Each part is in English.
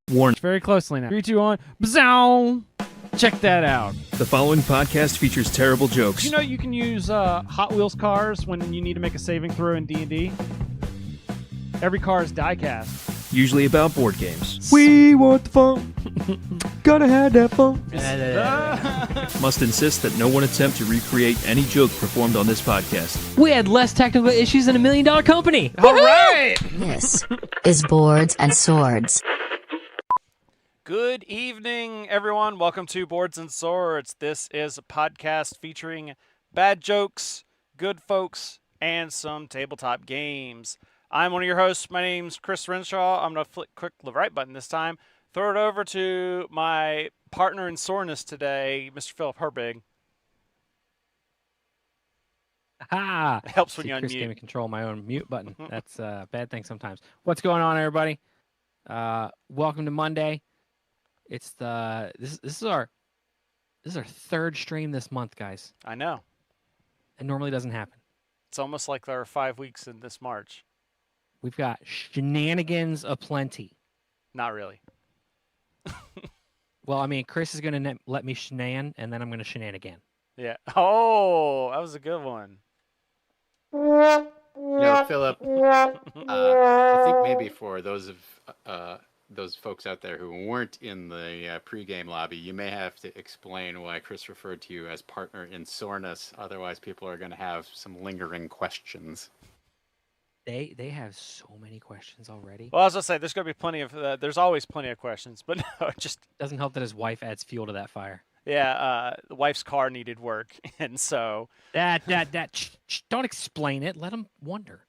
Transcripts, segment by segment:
Warn. Very closely now. 3, 2, 1. Bzow! Check that out. The following podcast features terrible jokes. You know you can use Hot Wheels cars when you need to make a saving throw in D&D? Every car is die-cast. Usually about board games. We want the fun. Gotta have that fun. Must insist that no one attempt to recreate any joke performed on this podcast. We had less technical issues than $1 million company. All right! This is Boards and Swords. Good evening, everyone. Welcome to Boards and Swords. This is a podcast featuring bad jokes, good folks, and some tabletop games. I'm one of your hosts. My name's Chris Renshaw. I'm going to click the right button this time. Throw it over to my partner in soreness today, Mr. Philip Herbig. Ha! It helps when See, you Chris unmute. gave me control of my own mute button. That's a bad thing sometimes. What's going on, everybody? Welcome to Monday. It's this is our third stream this month, guys. I know. It normally doesn't happen. It's almost like there are 5 weeks in this March. We've got shenanigans aplenty. Not really. Well, I mean, Chris is going to let me shenan, and then I'm going to shenanigan. Yeah. Oh, that was a good one. No, Philip. I think maybe for those folks out there who weren't in the pregame lobby, you may have to explain why Chris referred to you as partner in soreness. Otherwise, people are going to have some lingering questions. They have so many questions already. Well, as I say, there's going to be plenty of. There's always plenty of questions, but no, it just Doesn't help that his wife adds fuel to that fire. yeah. The wife's car needed work, and so Don't explain it. Let them wonder.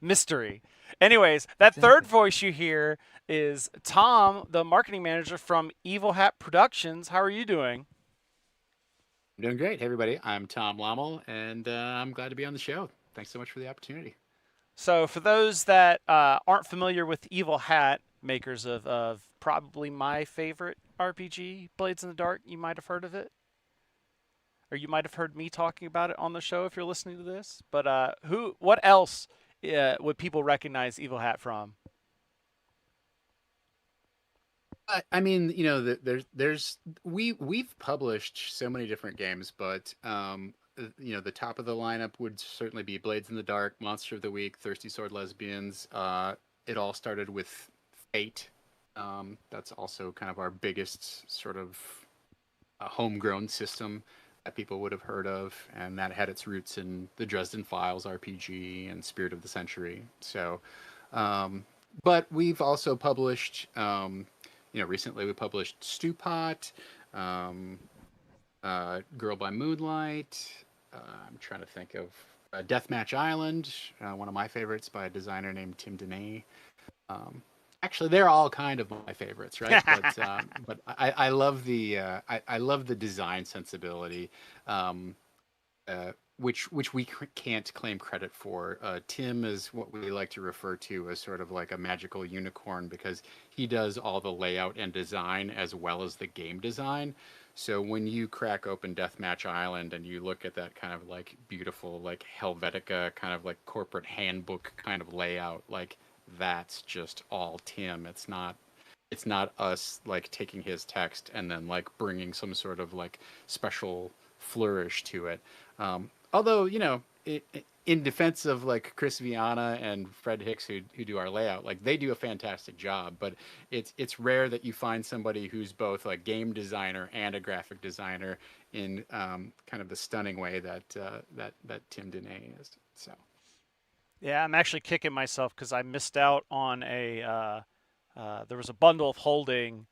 mystery. Anyways, that third voice you hear is Tom, the marketing manager from Evil Hat Productions. How are you doing? I'm doing great. Hey, everybody. I'm Tom Lommel, and I'm glad to be on the show. Thanks so much for the opportunity. So, for those that aren't familiar with Evil Hat, makers of probably my favorite RPG, Blades in the Dark, you might have heard of it. Or you might have heard me talking about it on the show if you're listening to this. But what else would people recognize Evil Hat from? I mean, you know, we've published so many different games, but you know, the top of the lineup would certainly be Blades in the Dark, Monster of the Week, Thirsty Sword Lesbians. It all started with Fate. That's also kind of our biggest sort of homegrown system that people would have heard of, and that had its roots in the Dresden Files RPG and Spirit of the Century. So, but we've also published, recently we published Stewpot, Girl by Moonlight. I'm trying to think of Deathmatch Island, one of my favorites by a designer named Tim Denay. Actually, they're all kind of my favorites, right? But I love the I love the design sensibility, which we can't claim credit for. Tim is what we like to refer to as sort of like a magical unicorn because he does all the layout and design as well as the game design. So when you crack open Deathmatch Island and you look at that kind of like beautiful like Helvetica kind of like corporate handbook kind of layout, like that's just all Tim. It's not us like taking his text and then like bringing some sort of like special flourish to it. Although, you know, in defense of like Chris Viana and Fred Hicks who do our layout, like they do a fantastic job, but it's rare that you find somebody who's both like game designer and a graphic designer in kind of the stunning way that Tim Denay is. So. Yeah, I'm actually kicking myself because I missed out on there was a bundle of holding,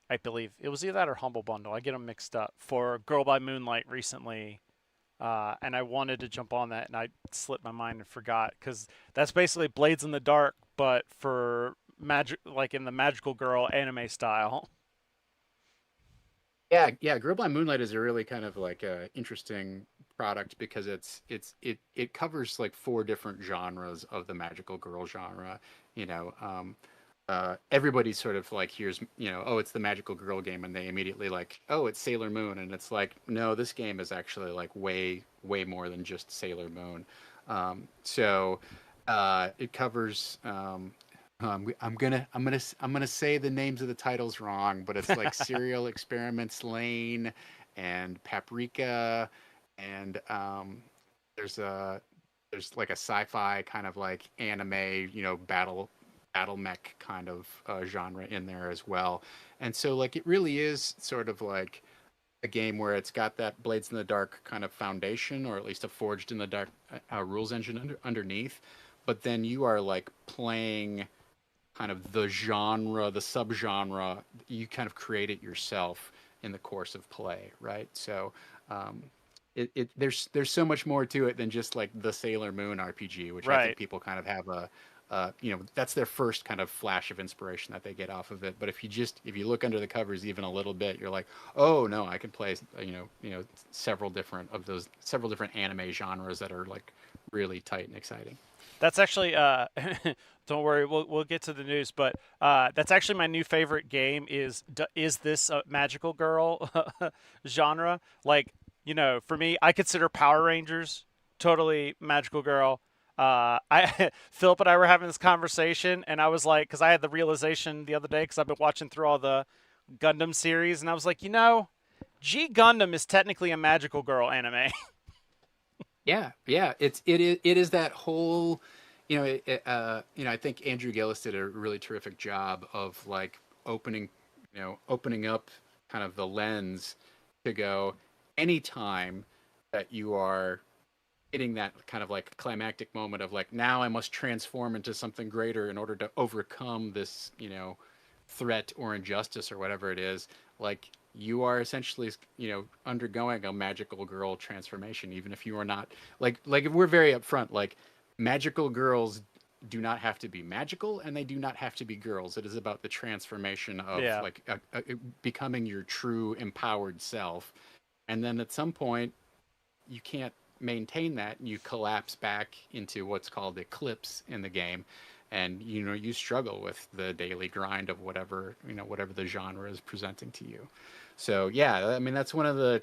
I believe. It was either that or Humble Bundle. I get them mixed up for Girl by Moonlight recently. And I wanted to jump on that, and I slipped my mind and forgot because that's basically Blades in the Dark, but for magic, like in the Magical Girl anime style. Yeah. Girl by Moonlight is a really kind of like interesting product because it covers like 4 different genres of the magical girl genre. You know, everybody sort of like hears, you know, oh, it's the magical girl game, and they immediately like, oh, it's Sailor Moon, and it's like, no, this game is actually like way more than just Sailor Moon. So it covers I'm gonna say the names of the titles wrong, but it's like Serial Experiments Lane and Paprika, and there's a there's like a sci-fi kind of like anime, battle mech kind of genre in there as well. And so like it really is sort of like a game where it's got that Blades in the Dark kind of foundation, or at least a Forged in the Dark rules engine underneath. But then you are like playing kind of the genre, the subgenre. You kind of create it yourself in the course of play, right? So there's so much more to it than just like the Sailor Moon RPG, which I think Right. people kind of have that's their first kind of flash of inspiration that they get off of it. But if you look under the covers even a little bit, you're like, oh no, I can play several different anime genres that are like really tight and exciting. That's actually don't worry, we'll get to the news, but that's actually my new favorite game is this magical girl genre. Like, for me, I consider Power Rangers totally magical girl. Philip and I were having this conversation, and I was like, because I had the realization the other day, because I've been watching through all the Gundam series, and I was like, G Gundam is technically a magical girl anime. Yeah, yeah. It is that whole, I think Andrew Gillis did a really terrific job of like opening up kind of the lens to go anytime that you are hitting that kind of like climactic moment of like, now I must transform into something greater in order to overcome this, threat or injustice or whatever it is. Like, you are essentially, undergoing a magical girl transformation, even if you are not like if we're very upfront, like magical girls do not have to be magical, and they do not have to be girls. It is about the transformation of Yeah. like becoming your true empowered self. And then at some point you can't maintain that, and you collapse back into what's called eclipse in the game, and you struggle with the daily grind of whatever the genre is presenting to you. So yeah, I mean that's one of the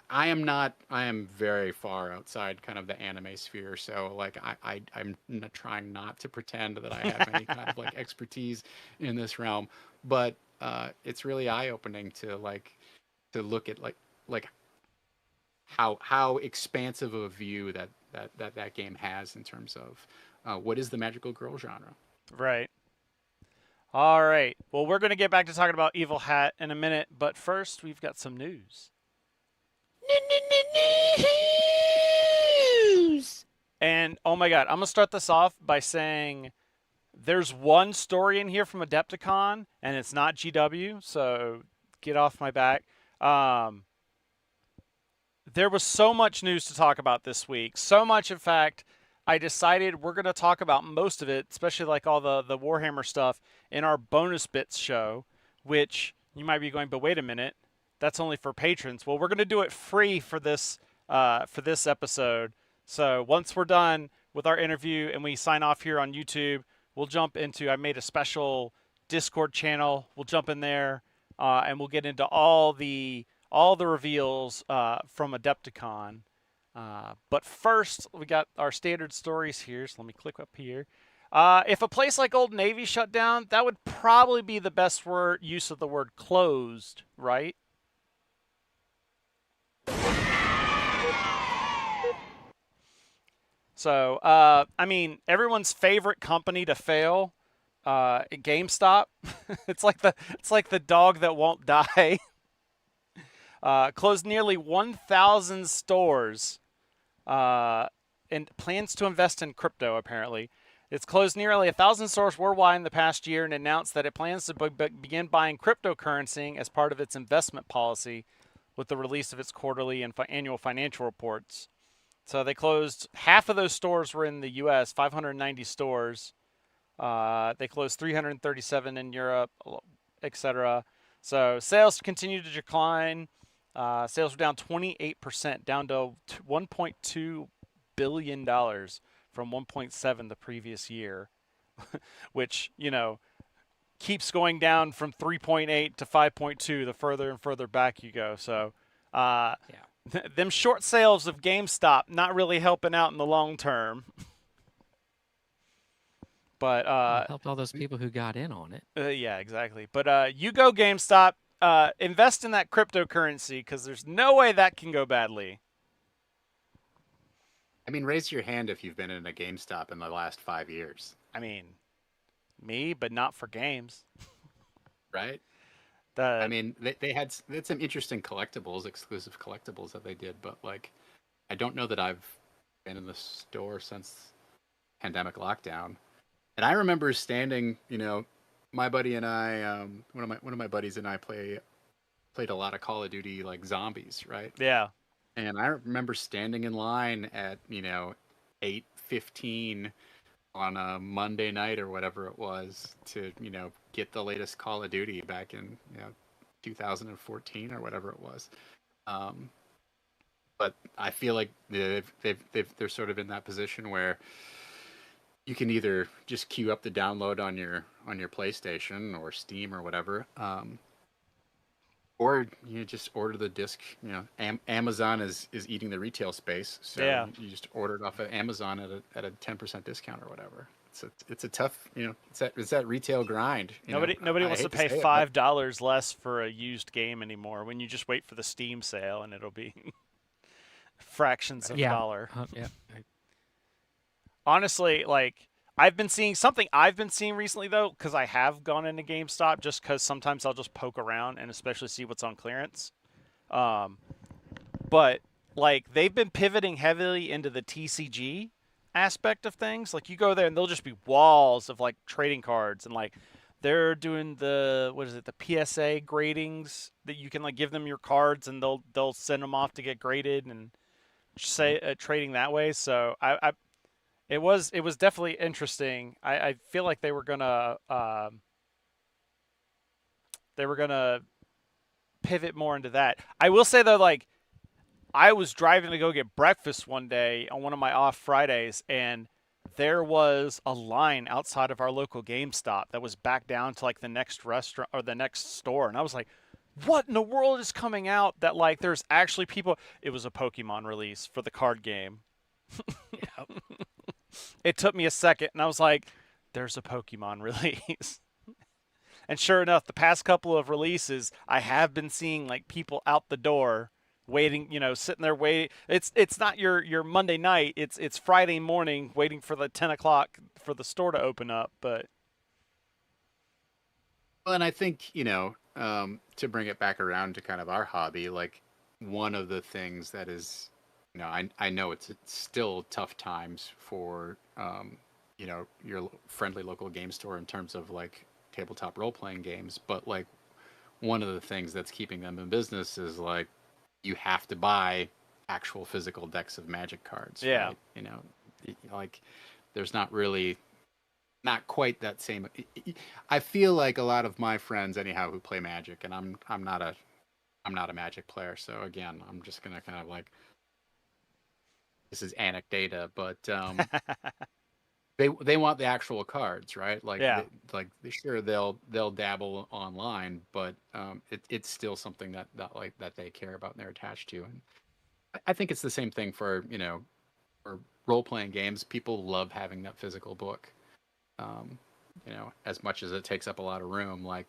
I am very far outside kind of the anime sphere, so like I'm trying not to pretend that I have any kind of like expertise in this realm, but it's really eye opening to look at like how expansive of a view that game has in terms of what is the magical girl genre. Right. All right. Well, we're going to get back to talking about Evil Hat in a minute, but first we've got some news. News. And oh my God, I'm going to start this off by saying there's one story in here from Adepticon, and it's not GW, so get off my back. There was so much news to talk about this week. So much, in fact, I decided we're going to talk about most of it, especially like all the Warhammer stuff, in our bonus bits show, which you might be going, but wait a minute, that's only for patrons. Well, we're going to do it free for this episode. So once we're done with our interview and we sign off here on YouTube, we'll jump into, I made a special Discord channel. We'll jump in there and we'll get into all the reveals from Adepticon. But first, we got our standard stories here. So let me click up here. If a place like Old Navy shut down, that would probably be the best use of the word closed, right? So, I mean, everyone's favorite company to fail, GameStop. It's like the dog that won't die. Closed nearly 1,000 stores, and plans to invest in crypto. Apparently, it's closed nearly 1,000 stores worldwide in the past year, and announced that it plans to begin buying cryptocurrency as part of its investment policy, with the release of its quarterly and annual financial reports. So they closed half of those stores were in the U.S., 590 stores. They closed 337 in Europe, etc. So sales continue to decline. Sales were down 28%, down to $1.2 billion from 1.7 the previous year, which, keeps going down from 3.8 to 5.2 the further and further back you go. So them short sales of GameStop not really helping out in the long term. But It helped all those people who got in on it. yeah, exactly. But you go GameStop, invest in that cryptocurrency because there's no way that can go badly. I mean, raise your hand if you've been in a GameStop in the last 5 years. I mean, me, but not for games. Right? The I mean, they had some interesting collectibles, exclusive collectibles that they did, but like, I don't know that I've been in the store since pandemic lockdown. And I remember standing, my buddy and I, one of my buddies and I played a lot of Call of Duty like zombies, right? yeah, And I remember standing in line at 8:15 on a Monday night or whatever it was to get the latest Call of Duty back in 2014 or whatever it was. But I feel like they're sort of in that position where you can either just queue up the download on your PlayStation or Steam or whatever, or you just order the disc. Amazon is eating the retail space, so Yeah. you just order it off of Amazon at a 10% discount or whatever. It's a tough, it's that retail grind. nobody I wants to hate pay say it, but- $5 less for a used game anymore. When you just wait for the Steam sale and it'll be fractions of a dollar. Yeah. Honestly, like I've been seeing recently though, because I have gone into GameStop just because sometimes I'll just poke around and especially see what's on clearance. But like they've been pivoting heavily into the TCG aspect of things. Like you go there and there'll just be walls of like trading cards and like they're doing the PSA gradings that you can like give them your cards and they'll send them off to get graded and say trading that way. So it was definitely interesting. I feel like they were gonna pivot more into that. I will say though, like I was driving to go get breakfast one day on one of my off Fridays, and there was a line outside of our local GameStop that was back down to like the next restaurant or the next store, and I was like, what in the world is coming out that like there's actually people? It was a Pokemon release for the card game. It took me a second, and I was like, there's a Pokemon release. And sure enough, the past couple of releases, I have been seeing like people out the door waiting, sitting there waiting. It's not your Monday night. It's Friday morning waiting for the 10 o'clock for the store to open up. But Well, and I think, to bring it back around to kind of our hobby, like one of the things that is, I know it's still tough times for, your friendly local game store in terms of like tabletop role-playing games. But like one of the things that's keeping them in business is like you have to buy actual physical decks of Magic cards. Yeah. Right? Like there's not quite that same. I feel like a lot of my friends, anyhow, who play Magic, and I'm not a Magic player, so again, I'm just gonna kind of like, this is anecdata, but they want the actual cards, right? Like, Yeah. Sure, they'll dabble online, but it's still something that they care about and they're attached to, and I think it's the same thing for for role playing games. People love having that physical book. As much as it takes up a lot of room, like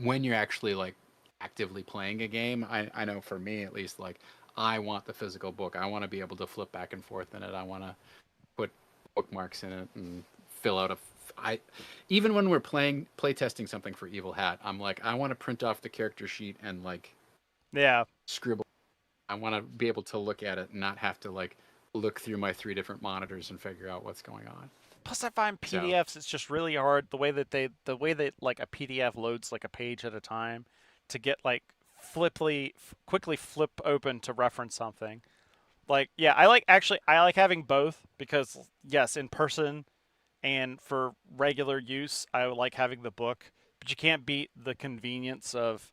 when you're actually like actively playing a game, I know for me at least, like I want the physical book. I want to be able to flip back and forth in it. I want to put bookmarks in it and fill out even when we're play testing something for Evil Hat, I'm like, I want to print off the character sheet and like yeah, scribble. I want to be able to look at it and not have to like look through my 3 different monitors and figure out what's going on. Plus, I find PDFs, it's just really hard the way that like a PDF loads like a page at a time to get like quickly flip open to reference something. Like, yeah, I like having both because yes, in person and for regular use, I like having the book, but you can't beat the convenience of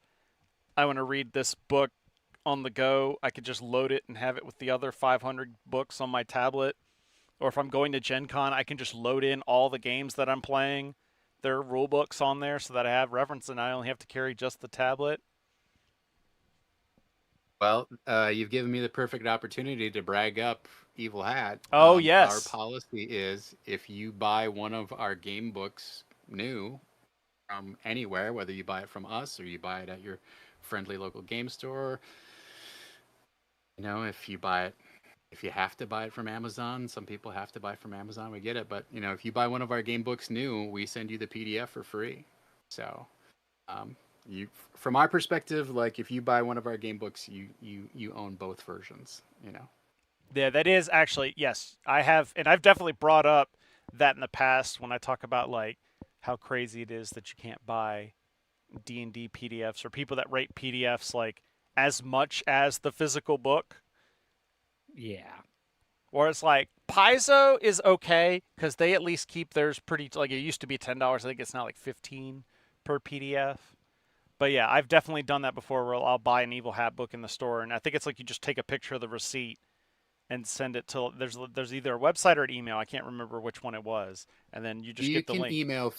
I want to read this book on the go. I could just load it and have it with the other 500 books on my tablet. Or if I'm going to Gen Con, I can just load in all the games that I'm playing. There are rule books on there so that I have reference and I only have to carry just the tablet. Well, you've given me the perfect opportunity to brag up Evil Hat. Oh, Our yes. policy is if you buy one of our game books new from anywhere, whether you buy it from us or you buy it at your friendly local game store, if you buy it, if you have to buy it from Amazon, some people have to buy from Amazon, we get it. But, if you buy one of our game books new, we send you the PDF for free. So, from our perspective, like if you buy one of our game books, you own both versions, Yeah, that is actually, yes, I have, and I've definitely brought up that in the past when I talk about like how crazy it is that you can't buy D&D PDFs or people that rate PDFs like as much as the physical book. Yeah. Or it's like Paizo is okay because they at least keep theirs pretty, like it used to be $10. I think it's now like $15 per PDF. But yeah, I've definitely done that before where I'll buy an Evil Hat book in the store, and I think it's like you just take a picture of the receipt and send it to, there's either a website or an email. I can't remember which one it was. And then you just get the link. You can email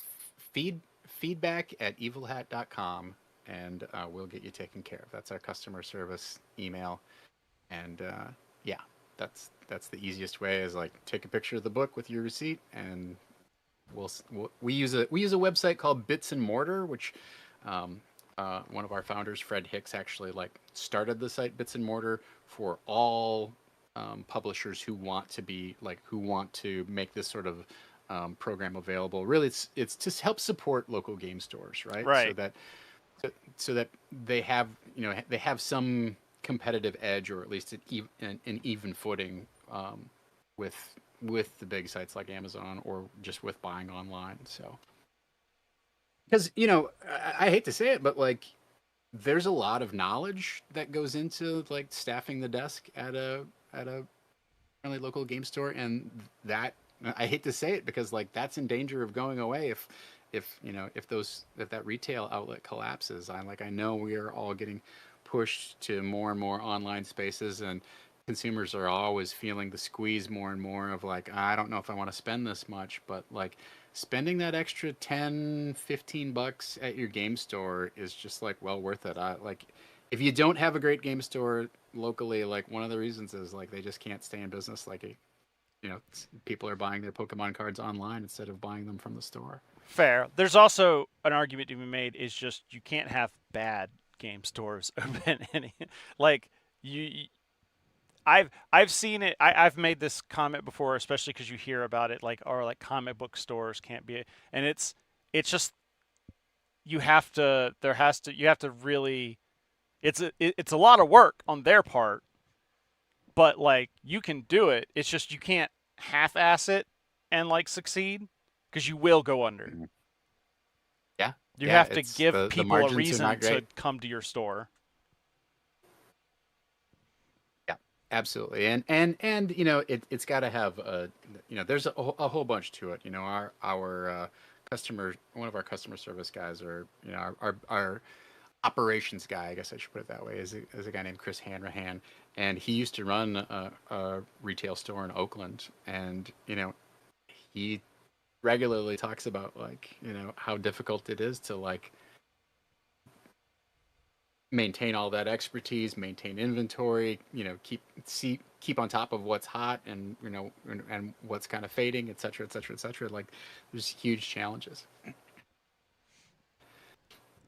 feedback@evilhat.com and we'll get you taken care of. That's our customer service email. And yeah, that's the easiest way is like take a picture of the book with your receipt, and we use a website called Bits and Mortar, which one of our founders, Fred Hicks, actually like started the site Bits and Mortar for all publishers who want to make this sort of program available. Really, it's to help support local game stores, right? Right. So that they have some competitive edge, or at least an even footing with the big sites like Amazon, or just with buying online. So, because I hate to say it, but like there's a lot of knowledge that goes into like staffing the desk at a friendly local game store, and that, I hate to say it, because like that's in danger of going away if that retail outlet collapses. I know we are all getting pushed to more and more online spaces, and consumers are always feeling the squeeze more and more of like, I don't know if I want to spend this much, but like spending that extra $10-15 at your game store is just like well worth it. Like if you don't have a great game store locally, like one of the reasons is like they just can't stay in business. Like people are buying their Pokemon cards online instead of buying them from the store. Fair. There's also an argument to be made is just you can't have bad game stores open. Like I've seen it. I've made this comment before, especially because you hear about it, like comic book stores can't be, and it's just you have to really, it's a lot of work on their part, but like you can do it. It's just you can't half-ass it and like succeed, because you will go under. Yeah. You have to give people a reason to come to your store. Yeah, absolutely. And it's got to have there's a whole bunch to it. Our customer, one of our customer service guys, or our operations guy, I guess I should put it that way, is a guy named Chris Hanrahan, and he used to run a retail store in Oakland, and he regularly talks about like how difficult it is to like maintain all that expertise, maintain inventory, keep on top of what's hot and and what's kind of fading, et cetera, et cetera, et cetera. Like there's huge challenges.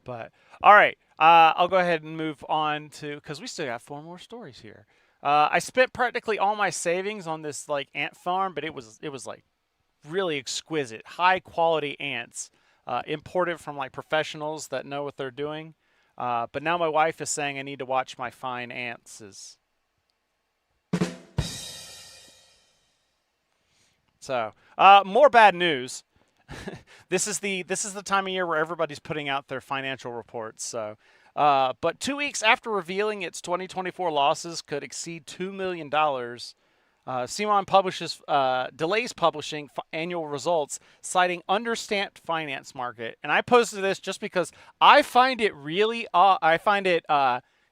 But all right, I'll go ahead and move on to, because we still got 4 more stories here. I spent practically all my savings on this like ant farm, but it was like really exquisite, high quality ants, imported from like professionals that know what they're doing. But now my wife is saying I need to watch my fine ants. So more bad news. This is the time of year where everybody's putting out their financial reports. So, but 2 weeks after revealing its 2024 losses could exceed $2 million, CMON delays publishing annual results, citing understaffed finance market. And I posted this just because I find it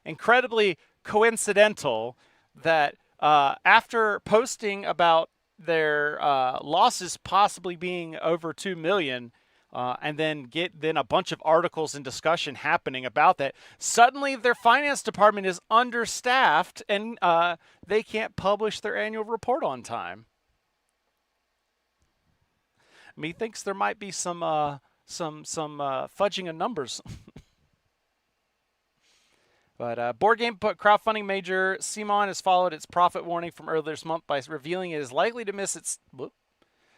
incredibly coincidental that after posting about their losses possibly being over $2 million, and then a bunch of articles and discussion happening about that. Suddenly, their finance department is understaffed, and they can't publish their annual report on time. Methinks there might be some fudging of numbers. But board game crowdfunding major CMON has followed its profit warning from earlier this month by revealing it is likely to miss its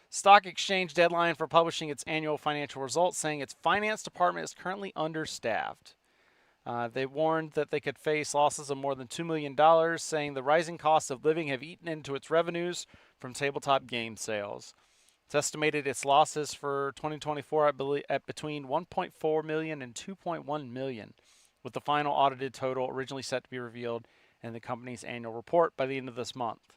stock exchange deadline for publishing its annual financial results, saying its finance department is currently understaffed. They warned that they could face losses of more than $2 million, saying the rising costs of living have eaten into its revenues from tabletop game sales. It's estimated its losses for 2024, I believe, at between 1.4 million and 2.1 million, with the final audited total originally set to be revealed in the company's annual report by the end of this month.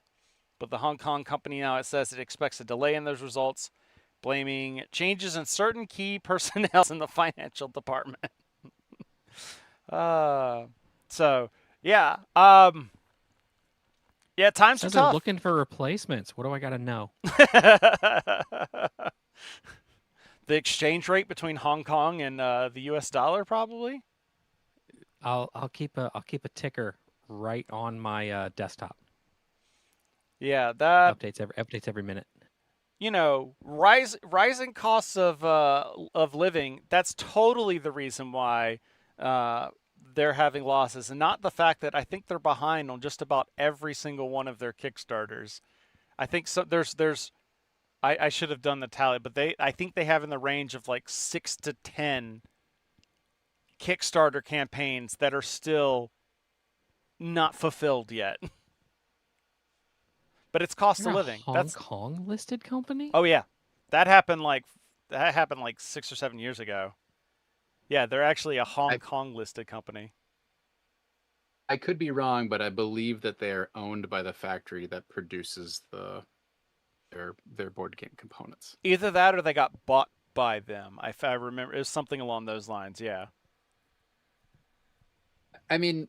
But the Hong Kong company now, it says it expects a delay in those results, blaming changes in certain key personnel in the financial department. Yeah, times are Says they're tough. looking for replacements. What do I got to know? The exchange rate between Hong Kong and the U.S. dollar, probably. I'll keep a ticker right on my desktop. Yeah, that updates every minute. You know, rising costs of living. That's totally the reason why they're having losses, and not the fact that I think they're behind on just about every single one of their Kickstarters. I think so. I should have done the tally, but I think they have in the range of like 6 to 10 Kickstarter campaigns that are still not fulfilled yet. But it's cost of living. Hong Kong listed company? Oh yeah, that happened like 6 or 7 years ago. Yeah, they're actually a Hong Kong listed company. I could be wrong, but I believe that they are owned by the factory that produces their board game components. Either that or they got bought by them. If I remember, it was something along those lines. Yeah. I mean,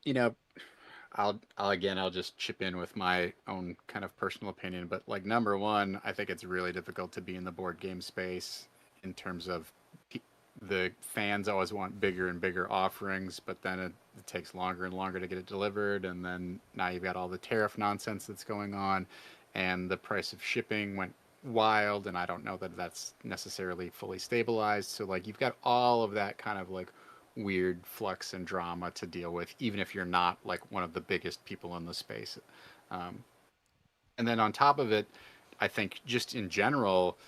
I'll just chip in with my own kind of personal opinion, but like number one, I think it's really difficult to be in the board game space in terms of the fans always want bigger and bigger offerings, but then it takes longer and longer to get it delivered, and then now you've got all the tariff nonsense that's going on, and the price of shipping went wild, and I don't know that that's necessarily fully stabilized. So like you've got all of that kind of like weird flux and drama to deal with, even if you're not like one of the biggest people in the space. And then on top of it, I think just in general,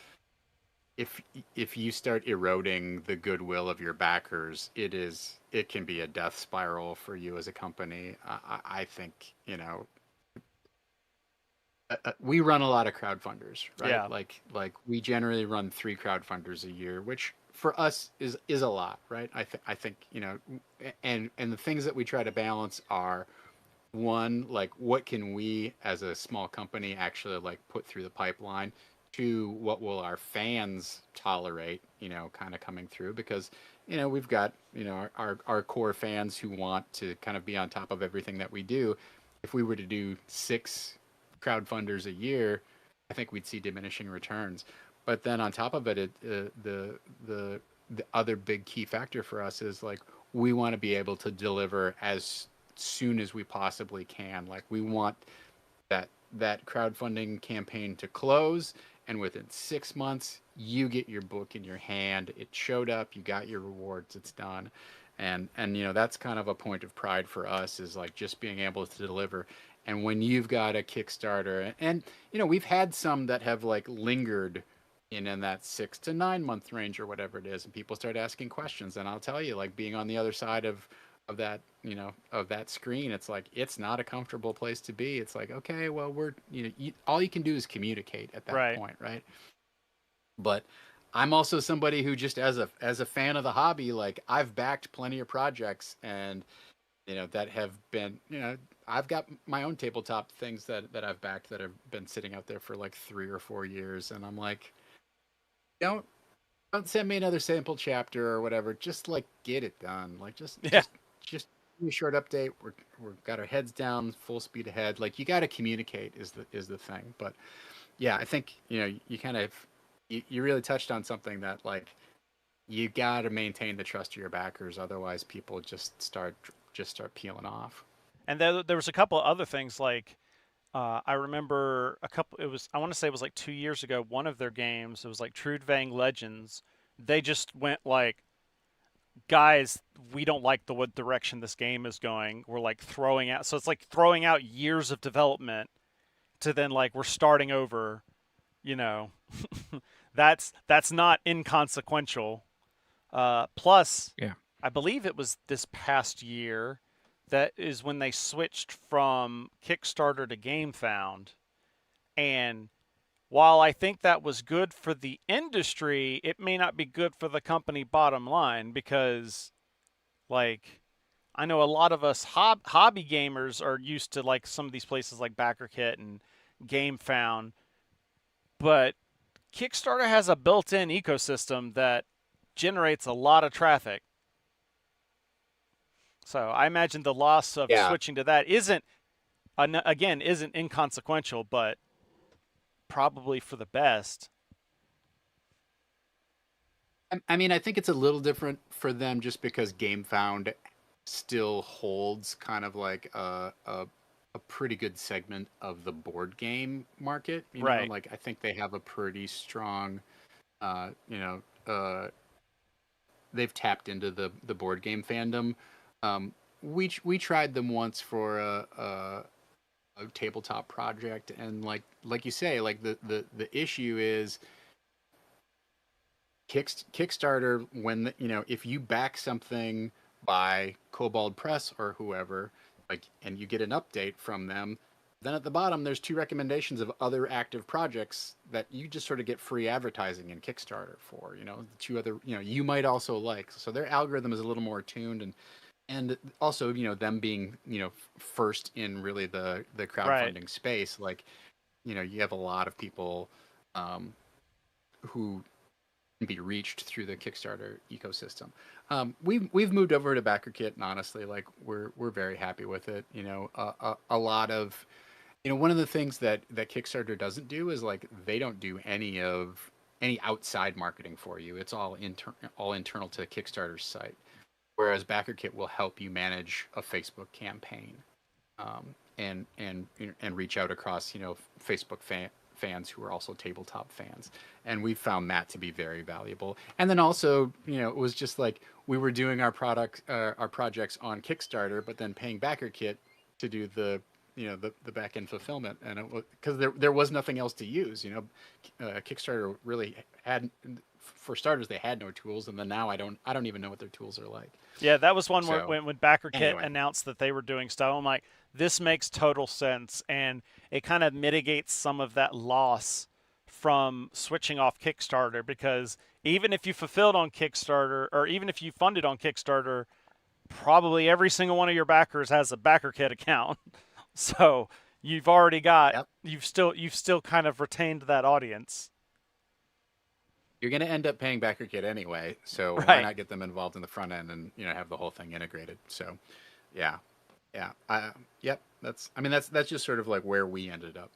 if you start eroding the goodwill of your backers, it can be a death spiral for you as a company. I think, we run a lot of crowdfunders, right? Yeah. Like we generally run 3 crowdfunders a year, which for us is a lot, right? I think, and the things that we try to balance are, one, like what can we as a small company actually like put through the pipeline? 2, what will our fans tolerate, kind of coming through? Because, we've got, our core fans who want to kind of be on top of everything that we do. If we were to do 6 crowdfunders a year, I think we'd see diminishing returns. But then on top of it, the other big key factor for us is like we want to be able to deliver as soon as we possibly can. Like we want that crowdfunding campaign to close, and within 6 months you get your book in your hand. It showed up, you got your rewards, it's done. And that's kind of a point of pride for us, is like just being able to deliver. And when you've got a Kickstarter, and we've had some that have like lingered in that 6 to 9 month range or whatever it is, and people start asking questions, and I'll tell you, like being on the other side of that, of that screen, it's like it's not a comfortable place to be. It's like, okay, well, we're all you can do is communicate at that point, right? But I'm also somebody who just as a fan of the hobby, like I've backed plenty of projects, and that have been, I've got my own tabletop things that I've backed that have been sitting out there for like 3 or 4 years, and I'm like, don't send me another sample chapter or whatever. Just like get it done. Like just give me a short update. We've got our heads down, full speed ahead. Like you got to communicate is the thing. But yeah, I think you kind of you really touched on something that like you got to maintain the trust of your backers, otherwise people just start peeling off. And there was a couple of other things like I remember a couple. I want to say it was like 2 years ago. One of their games, it was like Trudvang Legends. They just went like, guys, we don't like the what direction this game is going. We're like throwing out. So it's like throwing out years of development to then like we're starting over. You know, that's not inconsequential. Plus, Yeah. I believe it was this past year that is when they switched from Kickstarter to GameFound. And while I think that was good for the industry, it may not be good for the company bottom line because, like, I know a lot of us hobby gamers are used to like some of these places like BackerKit and GameFound, but Kickstarter has a built-in ecosystem that generates a lot of traffic. So I imagine the loss of switching to that isn't inconsequential, but probably for the best. I mean, I think it's a little different for them just because GameFound still holds kind of like a pretty good segment of the board game market. You know, Right. like I think they have a pretty strong, they've tapped into the board game fandom. We tried them once for a tabletop project, and like you say, like the issue is Kickstarter, when if you back something by Kobold Press or whoever, like, and you get an update from them, then at the bottom there's 2 recommendations of other active projects that you just sort of get free advertising in Kickstarter for, the 2 other, you might also like. So their algorithm is a little more tuned, and also, them being, first in really the crowdfunding space, like, you have a lot of people who can be reached through the Kickstarter ecosystem. We've moved over to BackerKit, and honestly, like, we're very happy with it. A lot of, one of the things that Kickstarter doesn't do is, like, they don't do any outside marketing for you. It's all internal to Kickstarter's site. Whereas BackerKit will help you manage a Facebook campaign, and reach out across Facebook fans who are also tabletop fans, and we found that to be very valuable. And then also, it was just like we were doing our projects on Kickstarter, but then paying BackerKit to do the back end fulfillment, and it was because there was nothing else to use. Kickstarter really had. For starters, they had no tools, and then now I don't even know what their tools are like. Yeah, that was one where when BackerKit Anyway. announced that they were doing stuff, I'm like, this makes total sense, and it kind of mitigates some of that loss from switching off Kickstarter, because even if you fulfilled on Kickstarter, or even if you funded on Kickstarter, probably every single one of your backers has a BackerKit account. So you've already got you've still kind of retained that audience. You're going to end up paying BackerKit anyway, so why not get them involved in the front end and have the whole thing integrated? So, yeah. That's just sort of like where we ended up.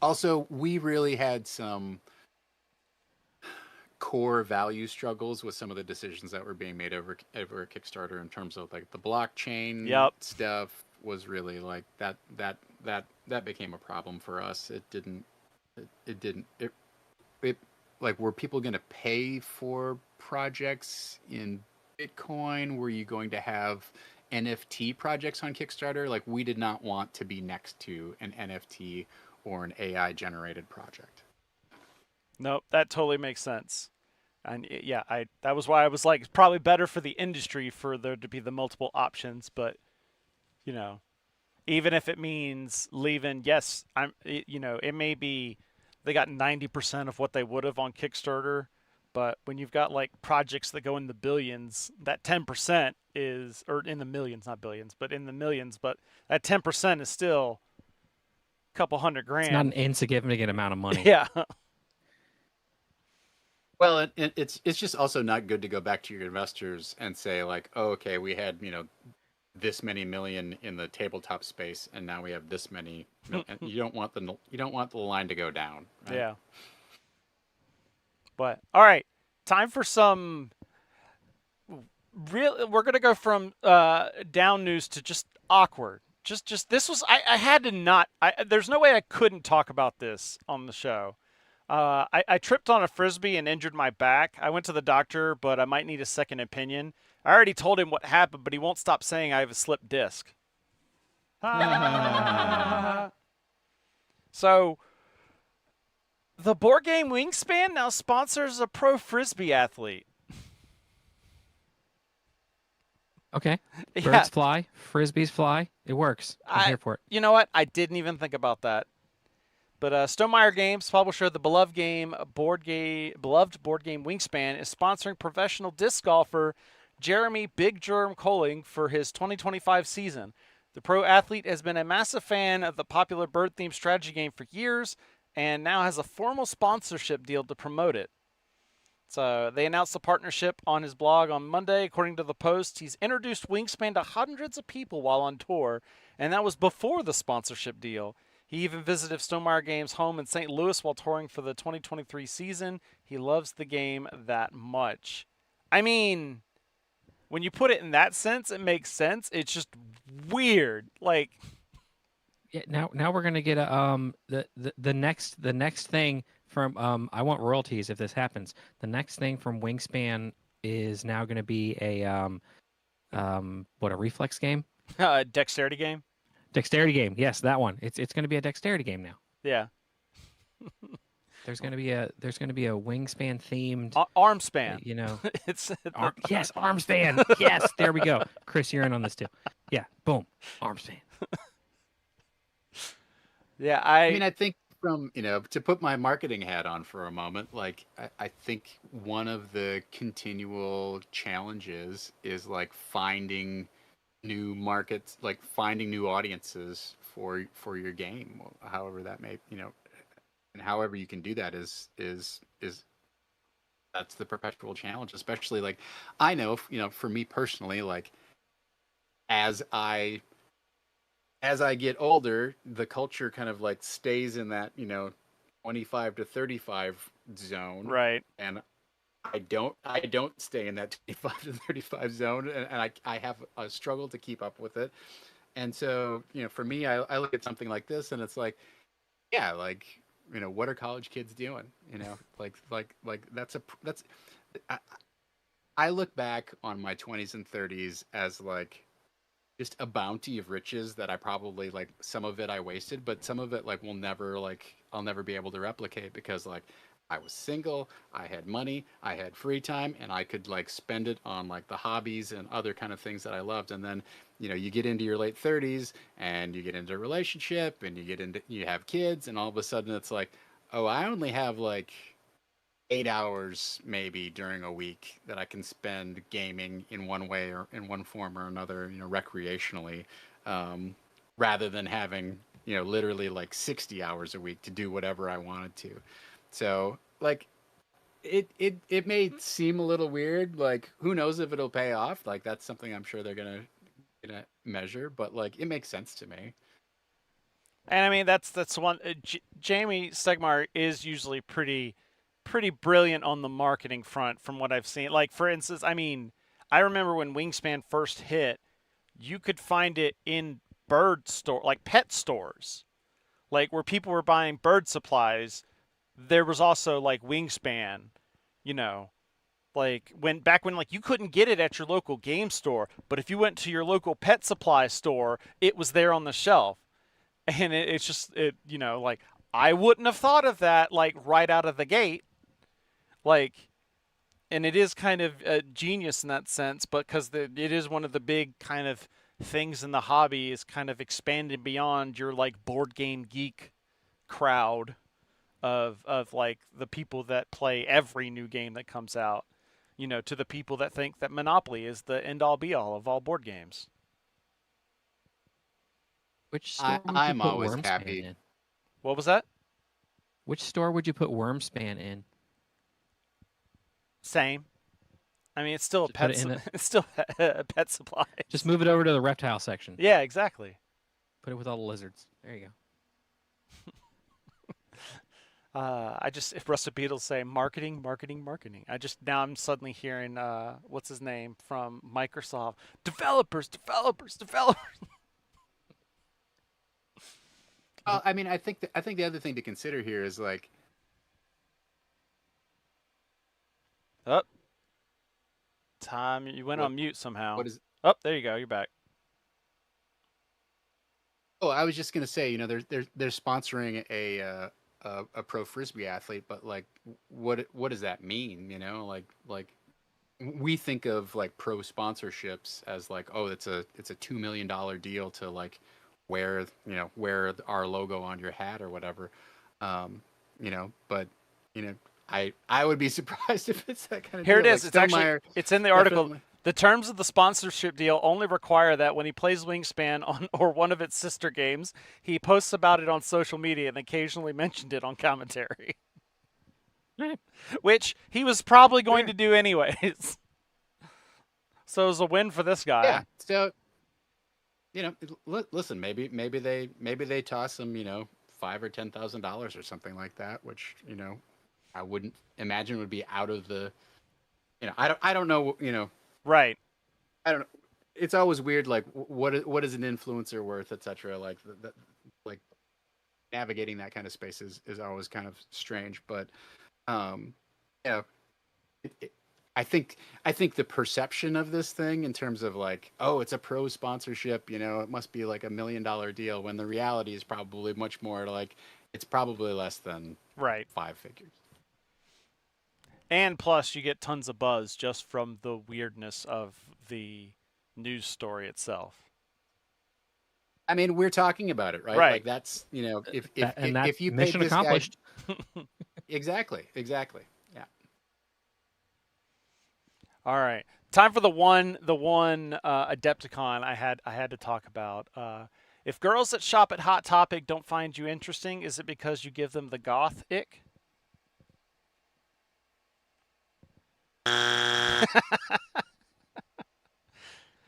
Also, we really had some core value struggles with some of the decisions that were being made over Kickstarter in terms of like the blockchain stuff was really like that became a problem for us. It like, were people going to pay for projects in Bitcoin? Were you going to have NFT projects on Kickstarter? Like, we did not want to be next to an NFT or an AI generated project. Nope, that totally makes sense. And yeah, that was why I was like, it's probably better for the industry for there to be the multiple options, but even if it means leaving, it may be they got 90% of what they would have on Kickstarter, but when you've got like projects that go in the billions, that 10% is, or in the millions, not billions, but in the millions, but that 10% is still a couple $100,000. It's not an insignificant amount of money. Yeah. Well, it's just also not good to go back to your investors and say like, oh, okay, we had this many million in the tabletop space, and now we have this many. And you don't want the line to go down. Right? Yeah. But all right, time for some real. We're gonna go from down news to just awkward. Just this was. I had to not. There's no way I couldn't talk about this on the show. I tripped on a frisbee and injured my back. I went to the doctor, but I might need a second opinion. I already told him what happened, but he won't stop saying I have a slipped disc. So, the board game Wingspan now sponsors a pro frisbee athlete. Okay. Yeah. Birds fly, frisbees fly. It works. I'm here for it. You know what? I didn't even think about that. But Stonemaier Games, publisher of the beloved board game Wingspan, is sponsoring professional disc golfer Jeremy Big Germ Colling for his 2025 season. The pro athlete has been a massive fan of the popular bird-themed strategy game for years and now has a formal sponsorship deal to promote it. So they announced the partnership on his blog on Monday. According to the Post, he's introduced Wingspan to hundreds of people while on tour, and that was before the sponsorship deal. He even visited Stonemaier Games' home in St. Louis while touring for the 2023 season. He loves the game that much. I mean, when you put it in that sense, it makes sense. It's just weird. Like, Yeah. Now we're gonna get a the next thing from I want royalties if this happens. The next thing from Wingspan is now gonna be a a reflex game. Dexterity game. Dexterity game, yes, that one. It's going to be a dexterity game now. Yeah. There's going to be a Wingspan themed arm span. It's yes, arm span. Yes, there we go. Chris, you're in on this too. Yeah, boom, arm span. Yeah, I mean, I think from to put my marketing hat on for a moment, like I think one of the continual challenges is like finding new markets, like finding new audiences for your game, however that may, and however you can do that is that's the perpetual challenge. Especially like I know, for me personally, like as I get older, the culture kind of like stays in that 25 to 35 zone, right? And I don't stay in that 25 to 35 zone, and I have a struggle to keep up with it. And so, for me, I look at something like this, and it's like, yeah, like, what are college kids doing? I look back on my 20s and 30s as like just a bounty of riches that I probably, like, some of it I wasted, but some of it, like, I'll never be able to replicate because, like, I was single, I had money, I had free time, and I could like spend it on like the hobbies and other kind of things that I loved. And then, you get into your late 30s and you get into a relationship and you have kids, and all of a sudden it's like, oh, I only have like 8 hours maybe during a week that I can spend gaming in one way or in one form or another, recreationally, rather than having, literally like 60 hours a week to do whatever I wanted to. So, like, it may seem a little weird. Like, who knows if it'll pay off? Like, that's something I'm sure they're gonna measure. But like, it makes sense to me. And I mean, that's one. Jamie Stegmaier is usually pretty brilliant on the marketing front, from what I've seen. Like, for instance, I mean, I remember when Wingspan first hit, you could find it in pet stores, like where people were buying bird supplies. There was also like Wingspan, like back when like you couldn't get it at your local game store, but if you went to your local pet supply store, it was there on the shelf. And it's just like I wouldn't have thought of that like right out of the gate. Like, and it is kind of a genius in that sense, but because it is one of the big kind of things in the hobby is kind of expanded beyond your like board game geek crowd of like the people that play every new game that comes out, to the people that think that Monopoly is the end all be all of all board games. Which store would I'm you put always Wormspan happy. in? What was that? Which store would you put Wormspan in? Same. I mean, it's still Just put it in it's still a pet supply. Just move it over to the reptile section. Yeah, exactly. Put it with all the lizards. There you go. If Rusted Beatles say marketing, marketing, marketing, now I'm suddenly hearing what's his name from Microsoft, developers, developers, developers. I mean, I think the other thing to consider here is like, Oh, Tom, you went what on mute somehow. what is? Oh, there you go. You're back. Oh, I was just gonna say, you know, they're sponsoring a pro frisbee athlete, but like, what does that mean? You know, like we think of like pro sponsorships as like, oh, it's a $2 million deal to like wear our logo on your hat or whatever, you know. But you know, I would be surprised if it's that kind of Here deal. it is. It's in the article. The terms of the sponsorship deal only require that when he plays Wingspan on or one of its sister games, he posts about it on social media and occasionally mentioned it on commentary. Which he was probably going to do anyways. So it was a win for this guy. Yeah. So, you know, listen, maybe they toss him, you know, $5,000 or $10,000 or something like that, which, you know, I wouldn't imagine would be out of the, you know, I don't know, you know. Right. I don't know. It's always weird, like what is an influencer worth, etc. Like like navigating that kind of space is always kind of strange. But yeah, I think the perception of this thing in terms of like, oh, it's a pro sponsorship, you know, it must be like $1 million deal. When the reality is probably much more like it's probably less than Right. 5 figures. And plus, you get tons of buzz just from the weirdness of the news story itself. I mean, we're talking about it, right? Right. Like that's, you know, if you paid mission this guy- accomplished. exactly. Yeah. All right, time for the one Adepticon I had to talk about. If girls that shop at Hot Topic don't find you interesting, is it because you give them the goth ick?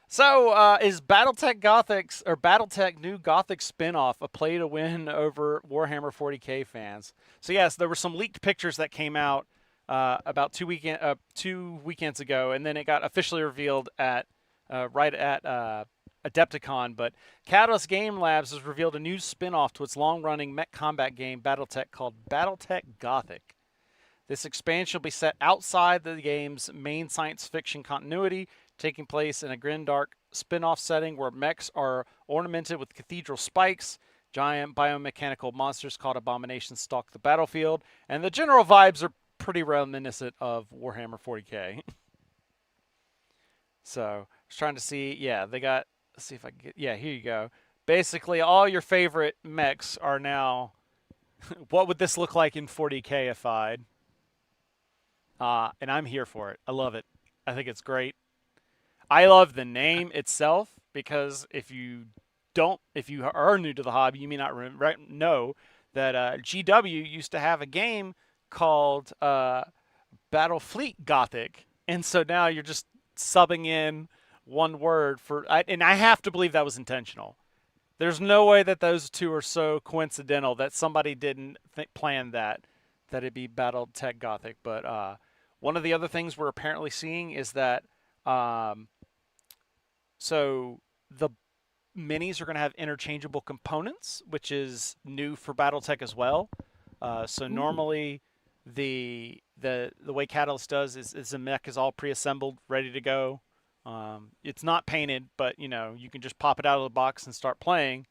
So, is Battletech new Gothic spinoff a play to win over Warhammer 40K fans? So yes, there were some leaked pictures that came out about 2 weekends ago, and then it got officially revealed at Adepticon. But Catalyst Game Labs has revealed a new spinoff to its long-running mech combat game Battletech called Battletech Gothic. This expansion will be set outside the game's main science fiction continuity, taking place in a grimdark spin-off setting where mechs are ornamented with cathedral spikes, giant biomechanical monsters called abominations stalk the battlefield, and the general vibes are pretty reminiscent of Warhammer 40K. So, I was trying to see, yeah, they got, let's see if I can get, yeah, here you go. Basically, all your favorite mechs are now, what would this look like in 40K-ified? And I'm here for it. I love it. I think it's great. I love the name itself because if you are new to the hobby, you may not know that GW used to have a game called Battlefleet Gothic, and so now you're just subbing in one word for, and I have to believe that was intentional. There's no way that those two are so coincidental that somebody didn't plan that it'd be Battletech Gothic. But one of the other things we're apparently seeing is that so the minis are going to have interchangeable components, which is new for Battletech as well. So normally the way Catalyst does is the mech is all pre-assembled, ready to go. It's not painted, but you know, you can just pop it out of the box and start playing.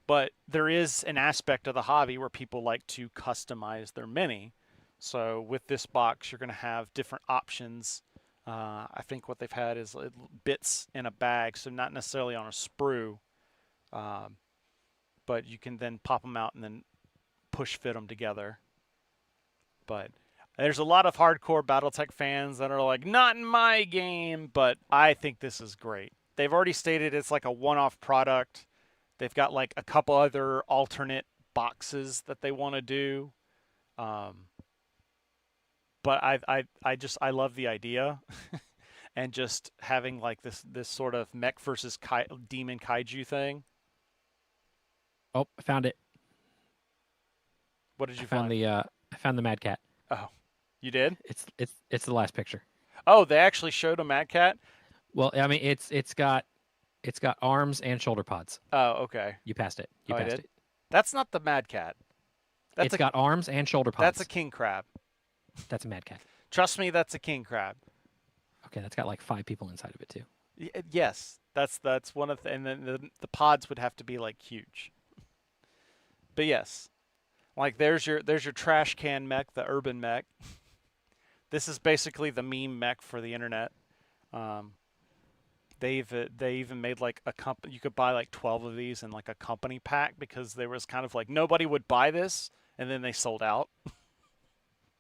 But there is an aspect of the hobby where people like to customize their mini. So with this box, you're going to have different options. I think what they've had is bits in a bag, so not necessarily on a sprue. But you can then pop them out and then push fit them together. But there's a lot of hardcore Battletech fans that are like, not in my game, but I think this is great. They've already stated it's like a one-off product. They've got like a couple other alternate boxes that they want to do. But I love the idea. And just having like this sort of mech versus demon kaiju thing. Oh, I found it. What did you I found find? the found the Mad Cat. Oh, you did? It's the last picture. Oh, they actually showed a Mad Cat? Well, I mean, it's got arms and shoulder pods. Oh, okay. You passed it. You Oh, I passed did? it. That's not the Mad Cat. It's got arms and shoulder pods. That's a king crab. That's a Mad Cat. Trust me, that's a king crab. Okay, that's got like 5 people inside of it too. Yes, that's one of and then the pods would have to be like huge. But yes, like there's your trash can mech, the urban mech. This is basically the meme mech for the internet. They even made like a company. You could buy like 12 of these in like a company pack because there was kind of like nobody would buy this, and then they sold out.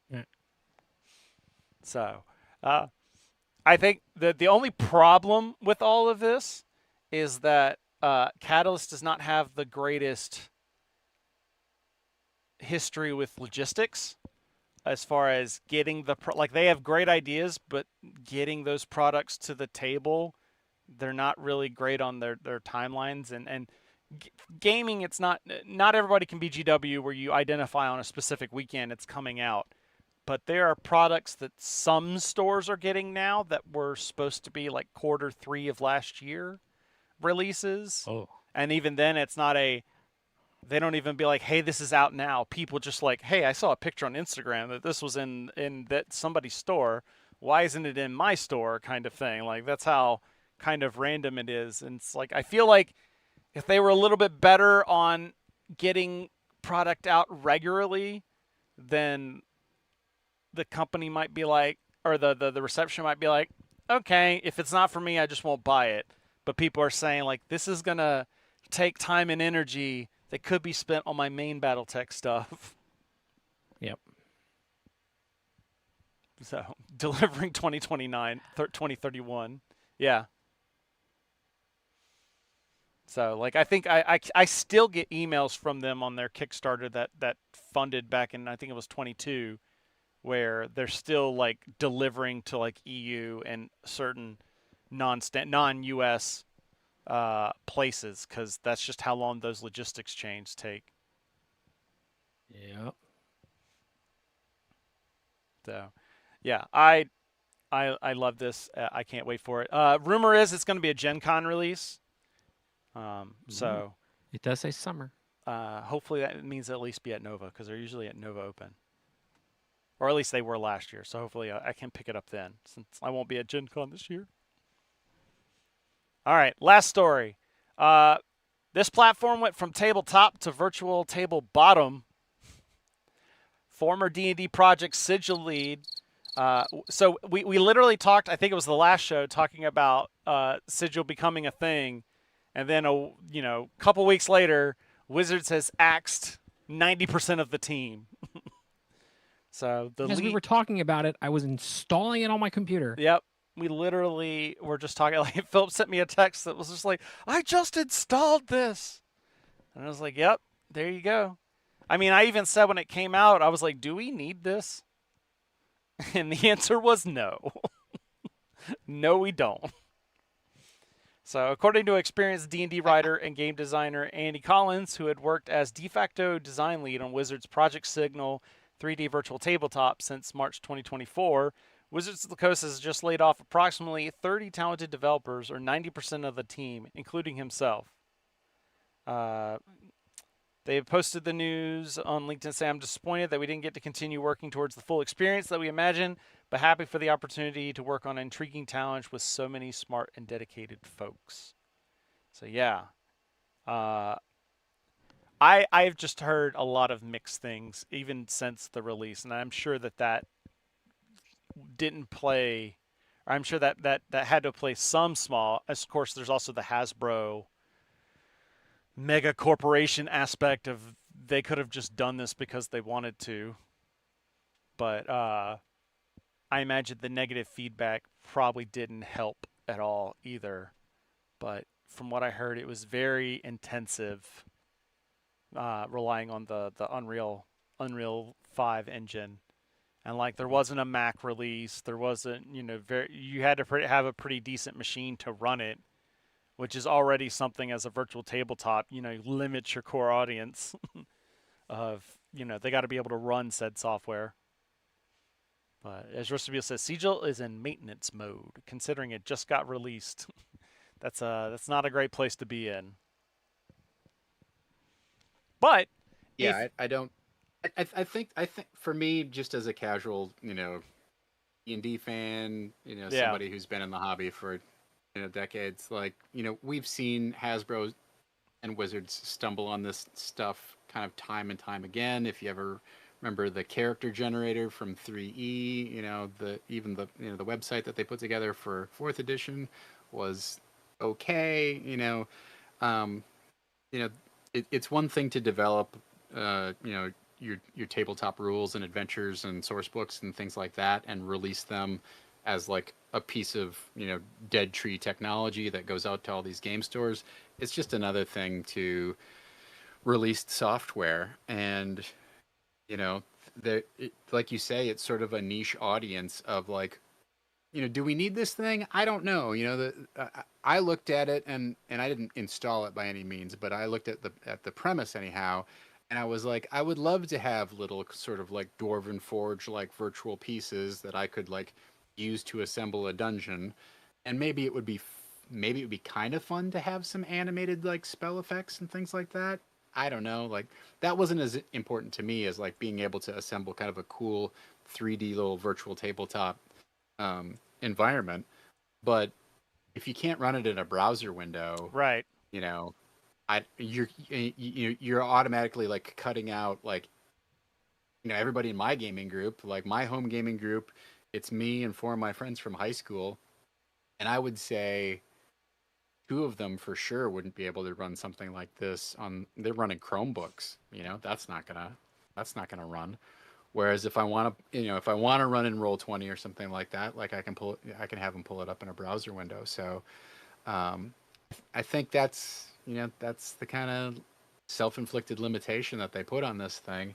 Yeah. So, I think that the only problem with all of this is that Catalyst does not have the greatest history with logistics as far as getting like they have great ideas, but getting those products to the table, they're not really great on their timelines. And gaming, it's not everybody can be GW where you identify on a specific weekend it's coming out. But there are products that some stores are getting now that were supposed to be like Q3 of last year releases. Oh. And even then, it's not they don't even be like, hey, this is out now. People just like, hey, I saw a picture on Instagram that this was in that somebody's store. Why isn't it in my store kind of thing? Like, that's how kind of random it is. And it's like, I feel like if they were a little bit better on getting product out regularly, then the company might be like, or the reception might be like, okay, if it's not for me, I just won't buy it. But people are saying like, this is going to take time and energy that could be spent on my main Battletech stuff. Yep. So delivering 2031. Yeah. So like, I think I still get emails from them on their Kickstarter that funded back in, I think it was 22, where they're still like delivering to like EU and certain non-US places, because that's just how long those logistics chains take. Yep. So, yeah, I love this. I can't wait for it. Rumor is it's going to be a Gen Con release. So it does say summer. hopefully that means at least be at Nova, because they're usually at Nova Open. Or at least they were last year, so hopefully I can pick it up then, since I won't be at Gen Con this year. All right, last story. This platform went from tabletop to virtual table bottom. Former D&D project Sigil lead. So we literally talked, I think it was the last show, talking about Sigil becoming a thing. And then, a couple weeks later, Wizards has axed 90% of the team. So as we were talking about it, I was installing it on my computer. Yep. We literally were just talking. Like, Philip sent me a text that was just like, I just installed this. And I was like, yep, there you go. I mean, I even said when it came out, I was like, do we need this? And the answer was no. No, we don't. So according to experienced D&D writer and game designer Andy Collins, who had worked as de facto design lead on Wizards Project Signal 3D Virtual Tabletop since March 2024, Wizards of the Coast has just laid off approximately 30 talented developers, or 90% of the team, including himself. They have posted the news on LinkedIn saying, I'm disappointed that we didn't get to continue working towards the full experience that we imagined, but happy for the opportunity to work on an intriguing challenge with so many smart and dedicated folks. So yeah. I've just heard a lot of mixed things, even since the release, and I'm sure that didn't play, or I'm sure that had to play some small. Of course, there's also the Hasbro mega corporation aspect of they could have just done this because they wanted to. But I imagine the negative feedback probably didn't help at all either. But from what I heard, it was very intensive, relying on the Unreal 5 engine. And like, there wasn't a Mac release. There wasn't, you had to have a pretty decent machine to run it, which is already something as a virtual tabletop, limits your core audience of, they got to be able to run said software. But as Rustabile says, Sigil is in maintenance mode, considering it just got released. That's not a great place to be in. But Yeah, I don't. I think for me, just as a casual, D&D fan, Yeah. somebody who's been in the hobby for decades, like we've seen Hasbro and Wizards stumble on this stuff kind of time and time again. If you ever remember the character generator from 3E, the website that they put together for 4th edition was okay. It's one thing to develop, your tabletop rules and adventures and source books and things like that, and release them as like a piece of dead tree technology that goes out to all these game stores. It's just another thing to release software, and like you say, it's sort of a niche audience of like, do we need this thing? I don't know. I looked at it, and I didn't install it by any means, but I looked at the premise anyhow, and I was like, I would love to have little sort of like Dwarven Forge like virtual pieces that I could like use to assemble a dungeon, and maybe it would be kind of fun to have some animated like spell effects and things like that. I don't know, like that wasn't as important to me as like being able to assemble kind of a cool 3D little virtual tabletop environment. But if you can't run it in a browser window, right, you're automatically like cutting out like everybody in my gaming group, like my home gaming group. It's me and 4 of my friends from high school, and I would say 2 of them for sure wouldn't be able to run something like this on. They're running Chromebooks. That's not gonna run. Whereas if I want to run in Roll20 or something like that, like I can have them pull it up in a browser window. So I think that's the kind of self-inflicted limitation that they put on this thing,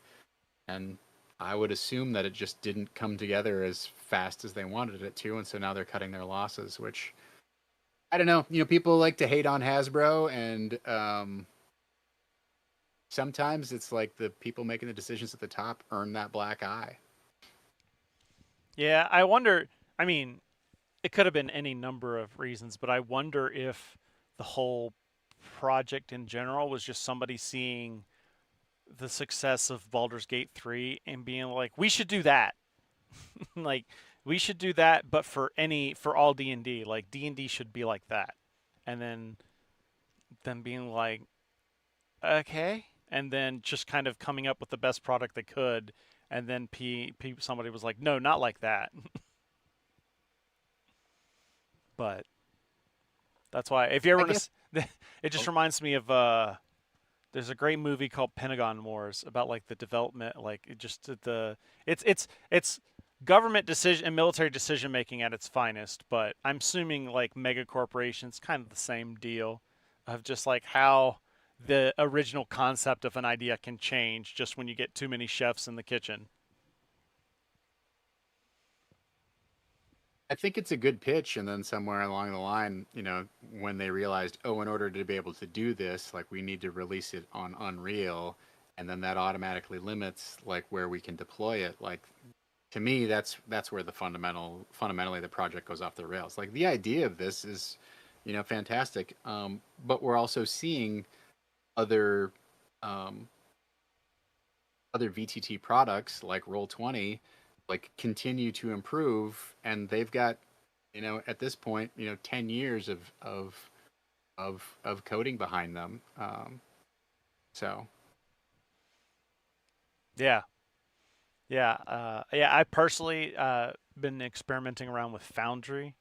and I would assume that it just didn't come together as fast as they wanted it to, and so now they're cutting their losses, which I don't know. People like to hate on Hasbro, and sometimes it's like the people making the decisions at the top earn that black eye. Yeah, I wonder. I mean, it could have been any number of reasons, but I wonder if the whole project in general was just somebody seeing the success of Baldur's Gate 3 and being like, we should do that. Like, we should do that, but for all D&D. Like, D&D should be like that. And then them being like, okay. And then just kind of coming up with the best product they could. And then somebody was like, no, not like that. But that's why, if you ever, it just reminds me of, there's a great movie called Pentagon Wars about like the development, like it's government decision and military decision making at its finest. But I'm assuming like mega corporations, kind of the same deal, of just like how the original concept of an idea can change just when you get too many chefs in the kitchen. I think it's a good pitch, and then somewhere along the line, when they realized, in order to be able to do this, like we need to release it on Unreal, and then that automatically limits like where we can deploy it. Like to me, that's where the fundamentally the project goes off the rails. Like the idea of this is, fantastic, but we're also seeing other VTT products like Roll20 like continue to improve, and they've got at this point 10 years of coding behind them. So yeah. I personally been experimenting around with Foundry,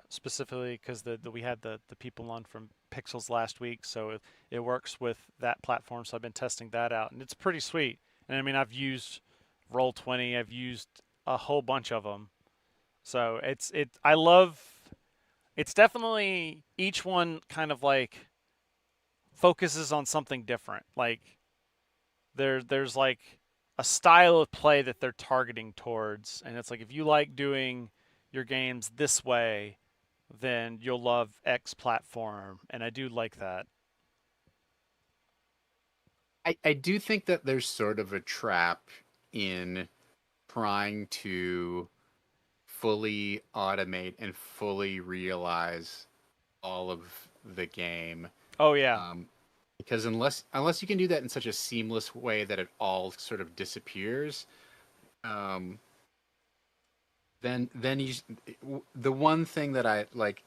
specifically because we had the people on from Pixels last week, so it works with that platform. So I've been testing that out, and it's pretty sweet. And I mean, I've used Roll20, I've used a whole bunch of them. So it's definitely, each one kind of like focuses on something different. Like there's like a style of play that they're targeting towards, and it's like if you like doing your games this way, then you'll love X platform, and I do like that. I do think that there's sort of a trap in trying to fully automate and fully realize all of the game. Oh yeah, Because unless you can do that in such a seamless way that it all sort of disappears, um, then the one thing that I like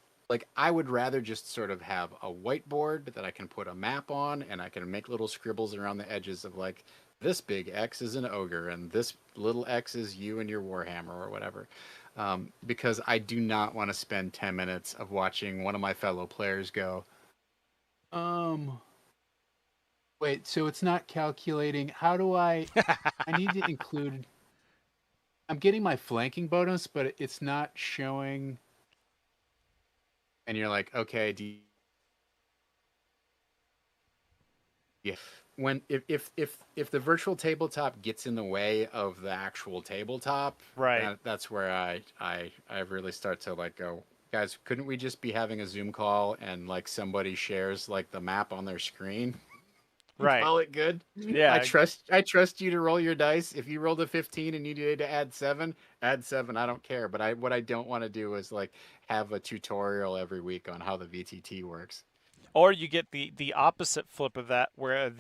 I would rather just sort of have a whiteboard that I can put a map on and I can make little scribbles around the edges of like this big X is an ogre and this little X is you and your Warhammer or whatever. Because I do not want to spend 10 minutes of watching one of my fellow players go, um, wait, so it's not calculating. How do I need to include, I'm getting my flanking bonus, but it's not showing. And you're like, okay, yeah. When if the virtual tabletop gets in the way of the actual tabletop, right. that's where I really start to like go, guys, couldn't we just be having a Zoom call and like somebody shares like the map on their screen? Right. Call it good. Yeah. I trust you to roll your dice. If you rolled a 15 and you needed to add 7, add 7. I don't care. But what I don't want to do is like have a tutorial every week on how the VTT works. Or you get the opposite flip of that, where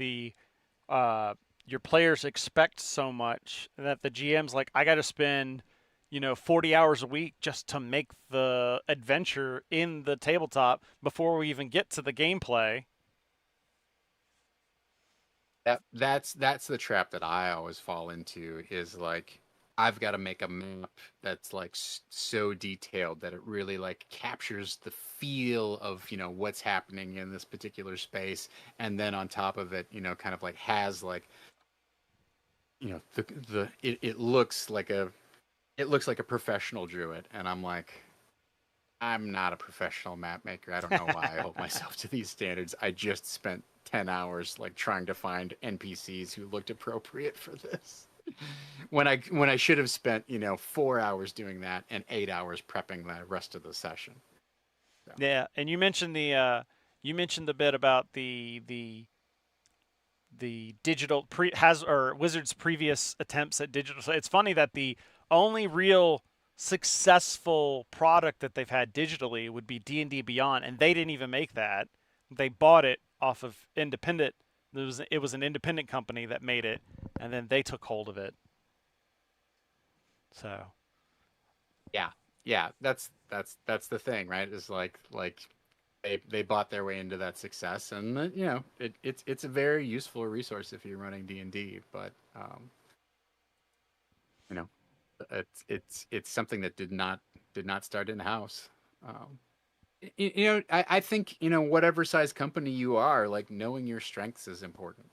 your players expect so much that the GM's like, I got to spend 40 hours a week just to make the adventure in the tabletop before we even get to the gameplay. That's the trap that I always fall into is like I've got to make a map that's like so detailed that it really like captures the feel of what's happening in this particular space, and then on top of it kind of like has like it looks like a professional druid, and I'm like, I'm not a professional map maker. I don't know why I hold myself to these standards. I just spent 10 hours like trying to find NPCs who looked appropriate for this. When I should have spent, 4 hours doing that and 8 hours prepping the rest of the session. So. Yeah, and you mentioned the bit about the digital Wizards' previous attempts at digital. So it's funny that the only real successful product that they've had digitally would be D&D Beyond, and they didn't even make that. They bought it off of independent. It was an independent company that made it, and then they took hold of it. So. Yeah, that's the thing, right? Is like they bought their way into that success, and it's a very useful resource if you're running D&D, but it's something that did not start in house. I think whatever size company you are, like knowing your strengths is important.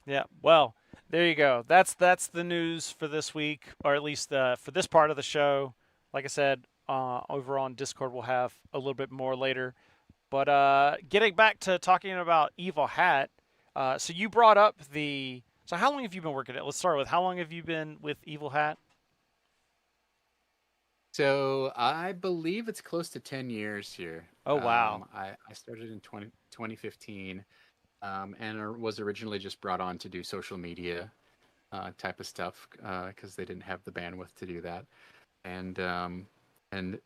Yeah, well, there you go. That's the news for this week, or at least for this part of the show. Like I said, over on Discord, we'll have a little bit more later. But getting back to talking about Evil Hat, so you brought up the. So how long have you been working at? Let's start with how long have you been with Evil Hat? So I believe it's close to 10 years here. Oh wow! I started in 2015. And was originally just brought on to do social media type of stuff because they didn't have the bandwidth to do that. And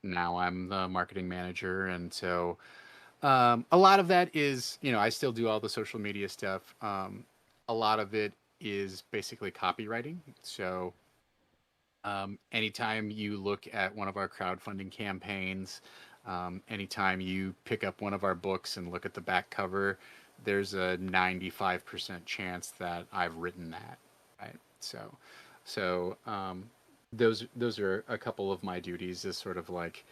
now I'm the marketing manager, and so a lot of that is I still do all the social media stuff. A lot of it is basically copywriting. So anytime you look at one of our crowdfunding campaigns, anytime you pick up one of our books and look at the back cover, there's a 95% chance that I've written that, right? So those are a couple of my duties, is sort of like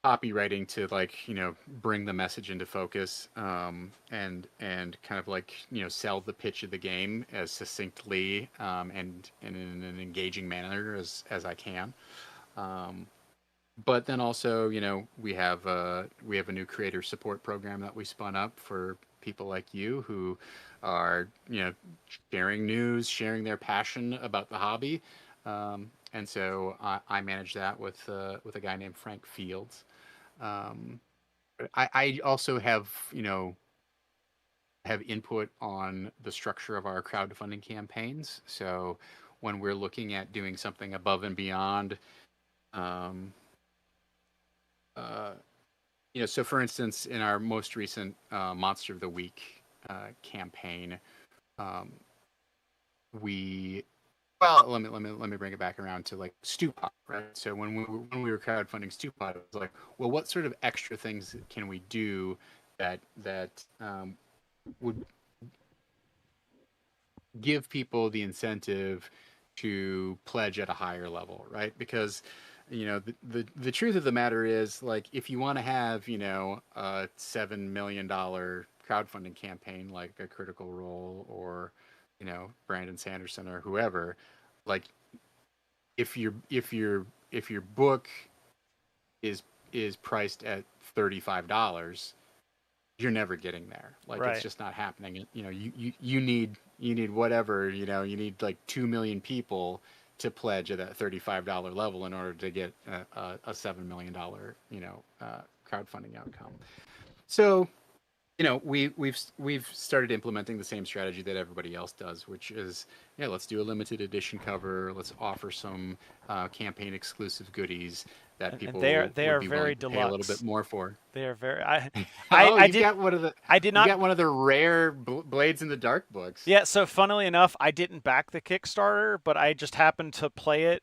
copywriting to like bring the message into focus, and kind of like sell the pitch of the game as succinctly and in an engaging manner as I can. But then also, we have a new creator support program that we spun up for people like you who are, sharing news, sharing their passion about the hobby. And so I manage that with a guy named Frank Fields. I also have, have input on the structure of our crowdfunding campaigns. So when we're looking at doing something above and beyond, um, so for instance, in our most recent Monster of the Week campaign, um, we let me bring it back around to like Stewpot, right? So when we were crowdfunding Stewpot, it was like, well, what sort of extra things can we do that would give people the incentive to pledge at a higher level, right? Because the truth of the matter is, like, if you want to have a $7 million crowdfunding campaign like a Critical Role or Brandon Sanderson or whoever, like if your book is priced at $35, you're never getting there. Like, Right. it's just not happening. You need whatever, you need like 2 million people to pledge at that $35 level in order to get a $7 million crowdfunding outcome. So we've started implementing the same strategy that everybody else does, which is, let's do a limited edition cover. Let's offer some campaign exclusive goodies that people they are would be very willing to pay a little deluxe. bit more for. They are very. Got one of the. I did not. You got one of the rare Blades in the Dark books. Yeah. So funnily enough, I didn't back the Kickstarter, but I just happened to play it,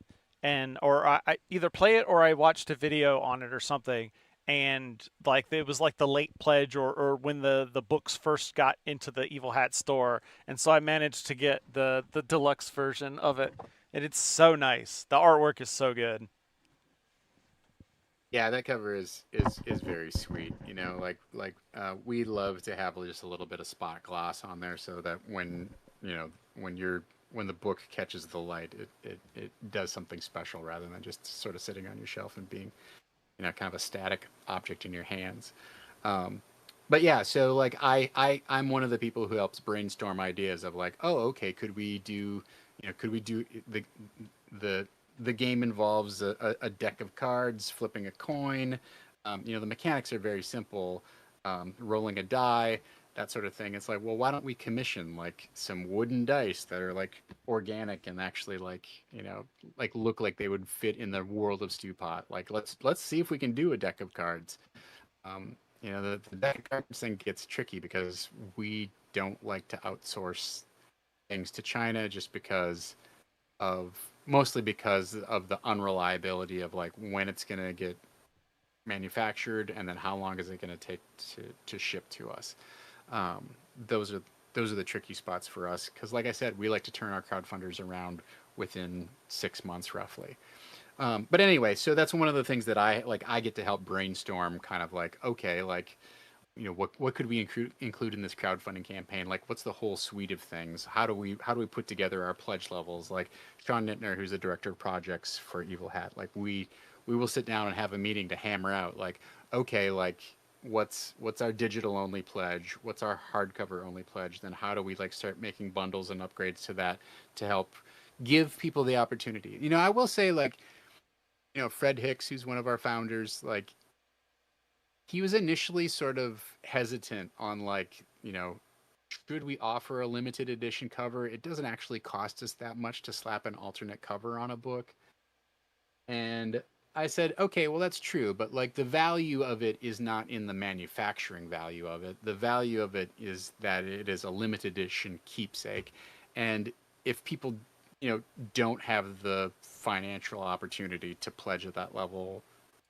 or I either play it or I watched a video on it or something. And like it was like the late pledge or when the books first got into the Evil Hat store, and so I managed to get the deluxe version of it, and it's so nice. The artwork is so good. Yeah, that cover is very sweet. We love to have just a little bit of spot gloss on there, so that when the book catches the light, it does something special rather than just sort of sitting on your shelf and being kind of a static object in your hands. But yeah, so like I'm one of the people who helps brainstorm ideas of like, oh, okay, could we do the game involves a deck of cards, flipping a coin. The mechanics are very simple, rolling a die, that sort of thing. It's like, well, why don't we commission like some wooden dice that are like organic and actually like look like they would fit in the world of Stewpot. Like let's see if we can do a deck of cards. The deck of cards thing gets tricky because we don't like to outsource things to China just mostly because of the unreliability of like when it's going to get manufactured and then how long is it going to take to ship to us. Those are the tricky spots for us because, like I said, we like to turn our crowdfunders around within 6 months roughly. But anyway, so that's one of the things that I get to help brainstorm, kind of like, okay, like, what could we include in this crowdfunding campaign? Like, what's the whole suite of things? How do we put together our pledge levels? Like Sean Nittner, who's the director of projects for Evil Hat, like we will sit down and have a meeting to hammer out like, okay, like what's our digital only pledge? What's our hardcover only pledge? Then how do we like start making bundles and upgrades to that to help give people the opportunity? I will say, like, Fred Hicks, who's one of our founders, like, he was initially sort of hesitant on like, should we offer a limited edition cover? It doesn't actually cost us that much to slap an alternate cover on a book. And I said, okay, well, that's true, but like the value of it is not in the manufacturing value of it. The value of it is that it is a limited edition keepsake. And if people, don't have the financial opportunity to pledge at that level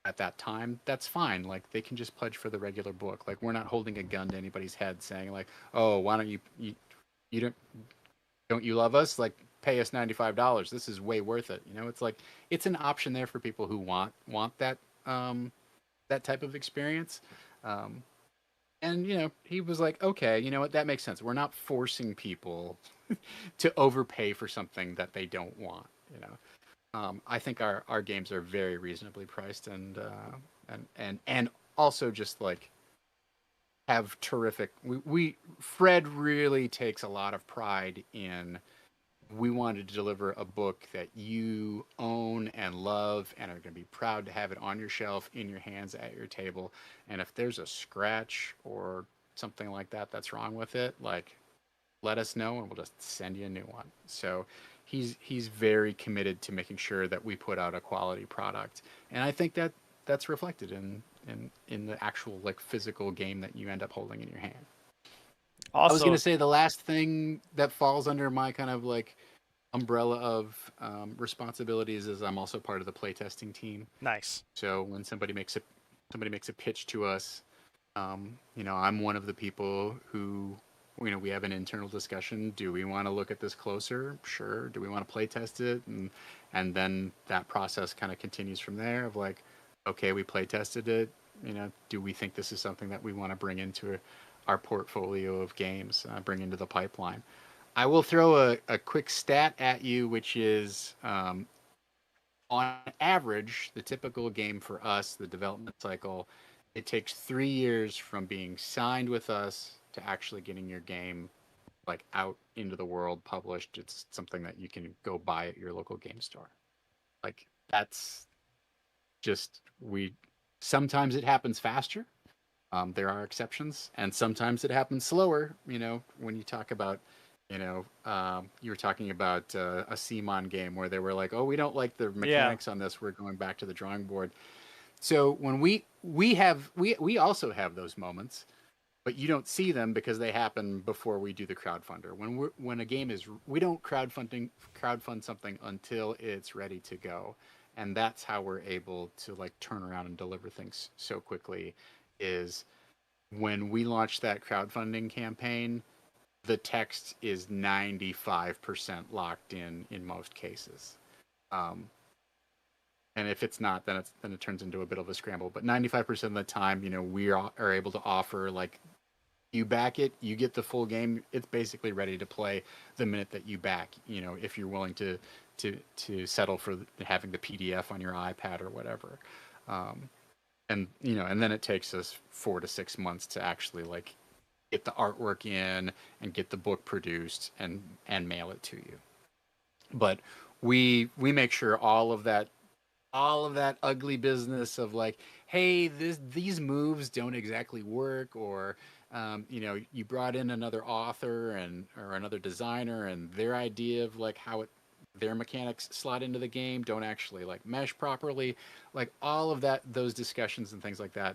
at that time, that's fine. Like, they can just pledge for the regular book. Like, we're not holding a gun to anybody's head saying like, oh, why don't you don't you love us? Like, pay us $95. This is way worth it. It's like, it's an option there for people who want that that type of experience. And he was like, okay, you know what, that makes sense. We're not forcing people to overpay for something that they don't want. I think our games are very reasonably priced and also just like have terrific. Fred really takes a lot of pride in. We wanted to deliver a book that you own and love and are going to be proud to have it on your shelf, in your hands, at your table. And if there's a scratch or something like that that's wrong with it, like let us know and we'll just send you a new one. So he's very committed to making sure that we put out a quality product, and I think that that's reflected in the actual like physical game that you end up holding in your hand. I was Also, going to say the last thing that falls under my kind of like umbrella of responsibilities is I'm also part of the playtesting team. nice. So when somebody makes a pitch to us, I'm one of the people who, we have an internal discussion. Do we want to look at this closer? Sure. Do we want to play test it? And then that process kind of continues from there of like, okay, we play tested it. Do we think this is something that we want to bring into our portfolio of games, bring into the pipeline? I will throw a quick stat at you, which is on average, the typical game for us, the development cycle, it takes 3 years from being signed with us to actually getting your game like out into the world, published. It's something that you can go buy at your local game store. Like that's just sometimes it happens faster. There are exceptions, and sometimes it happens slower. When you talk about, you were talking about a CMON game where they were like, "Oh, we don't like the mechanics on this. We're going back to the drawing board." So when we also have those moments, but you don't see them because they happen before we do the crowdfunder. When a game is, we don't crowdfund something until it's ready to go, and that's how we're able to like turn around and deliver things so quickly. Is when we launch that crowdfunding campaign, the text is 95% locked in most cases. And if it's not, then it turns into a bit of a scramble. But 95% of the time, we are able to offer like, you back it, you get the full game. It's basically ready to play the minute that you back. If you're willing to settle for having the PDF on your iPad or whatever. And then it takes us 4 to 6 months to actually like get the artwork in and get the book produced and mail it to you. But we make sure all of that ugly business of like, hey, these moves don't exactly work, or you brought in another author or another designer and their idea of like how their mechanics slot into the game don't actually like mesh properly. Like all of those discussions and things like that,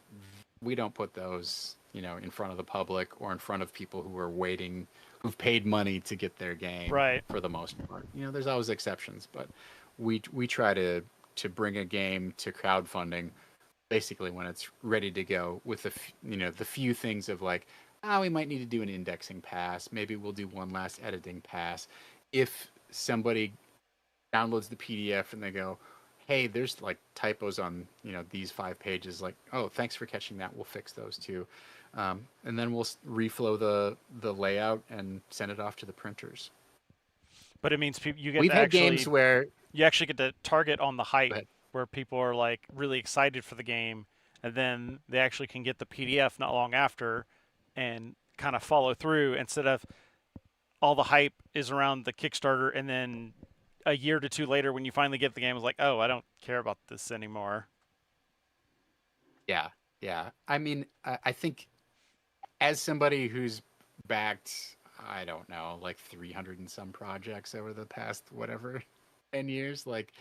we don't put those in front of the public or in front of people who are waiting, who've paid money to get their game. Right. For the most part, there's always exceptions, but we try to bring a game to crowdfunding basically when it's ready to go, with the few things of like, we might need to do an indexing pass, maybe we'll do one last editing pass. If somebody downloads the PDF and they go, hey, there's like typos on these 5 pages, like, oh, thanks for catching that, we'll fix those too. And then we'll reflow the layout and send it off to the printers. But it means you get We've to had actually, games where you actually get to target on the Go hype, ahead. where people are like really excited for the game, and then they actually can get the PDF not long after and kind of follow through, instead of all the hype is around the Kickstarter, and then a year to 2 later when you finally get the game, it's like, oh, I don't care about this anymore. Yeah. I mean, I think as somebody who's backed, I don't know, like 300 and some projects over the past whatever 10 years, like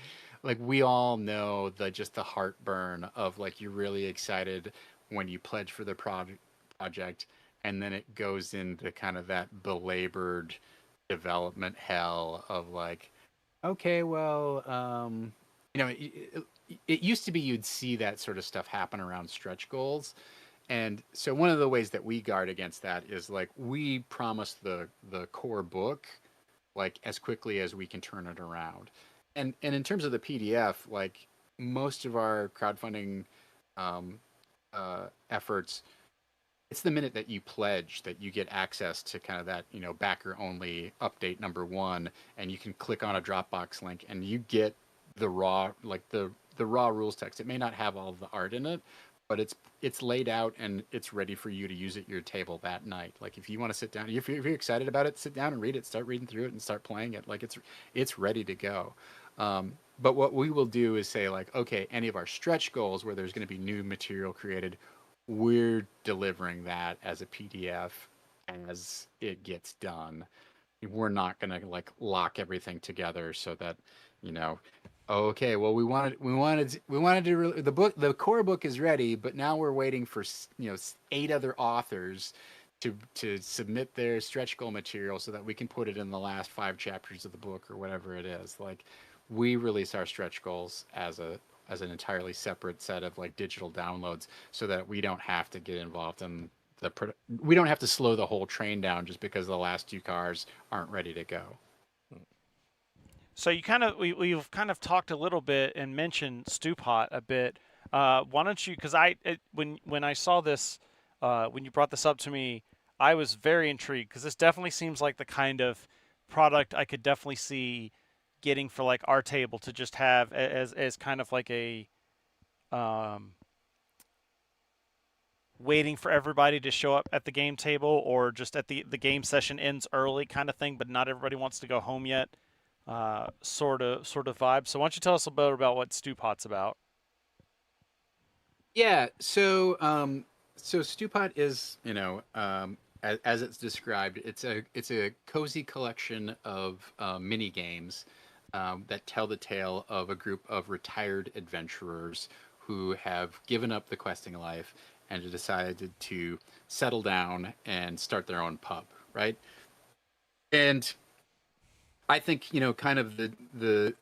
we all know just the heartburn of like, you're really excited when you pledge for the project, and then it goes into kind of that belabored development hell of like, okay, well, it used to be you'd see that sort of stuff happen around stretch goals. And so one of the ways that we guard against that is like, we promise the core book like as quickly as we can turn it around. And in terms of the PDF, like most of our crowdfunding efforts, it's the minute that you pledge that you get access to kind of that, backer only update number 1, and you can click on a Dropbox link and you get the raw, like the raw rules text. It may not have all of the art in it, but it's laid out and it's ready for you to use at your table that night. Like if you want to sit down, if you're excited about it, sit down and read it, start reading through it and start playing it. Like it's ready to go. But what we will do is say like, okay, any of our stretch goals where there's going to be new material created, we're delivering that as a PDF as it gets done. We're not going to like lock everything together so that, you know, okay, well the core book is ready, but now we're waiting for 8 other authors to submit their stretch goal material so that we can put it in the last 5 chapters of the book or whatever it is. Like, we release our stretch goals as an entirely separate set of like digital downloads so that we don't have to get involved in we don't have to slow the whole train down just because the last 2 cars aren't ready to go. So we've kind of talked a little bit and mentioned Stew Pot a bit. Why don't you? Because when I saw this, when you brought this up to me, I was very intrigued because this definitely seems like the kind of product I could definitely see getting for like our table to just have as kind of like a waiting for everybody to show up at the game table, or just at the game session ends early kind of thing, but not everybody wants to go home yet. Sort of vibe. So why don't you tell us a bit about what Stew Pot's about? Yeah, so Stew Pot is, as it's described, it's a cozy collection of mini games that tell the tale of a group of retired adventurers who have given up the questing life and decided to settle down and start their own pub, right? And I think, kind of the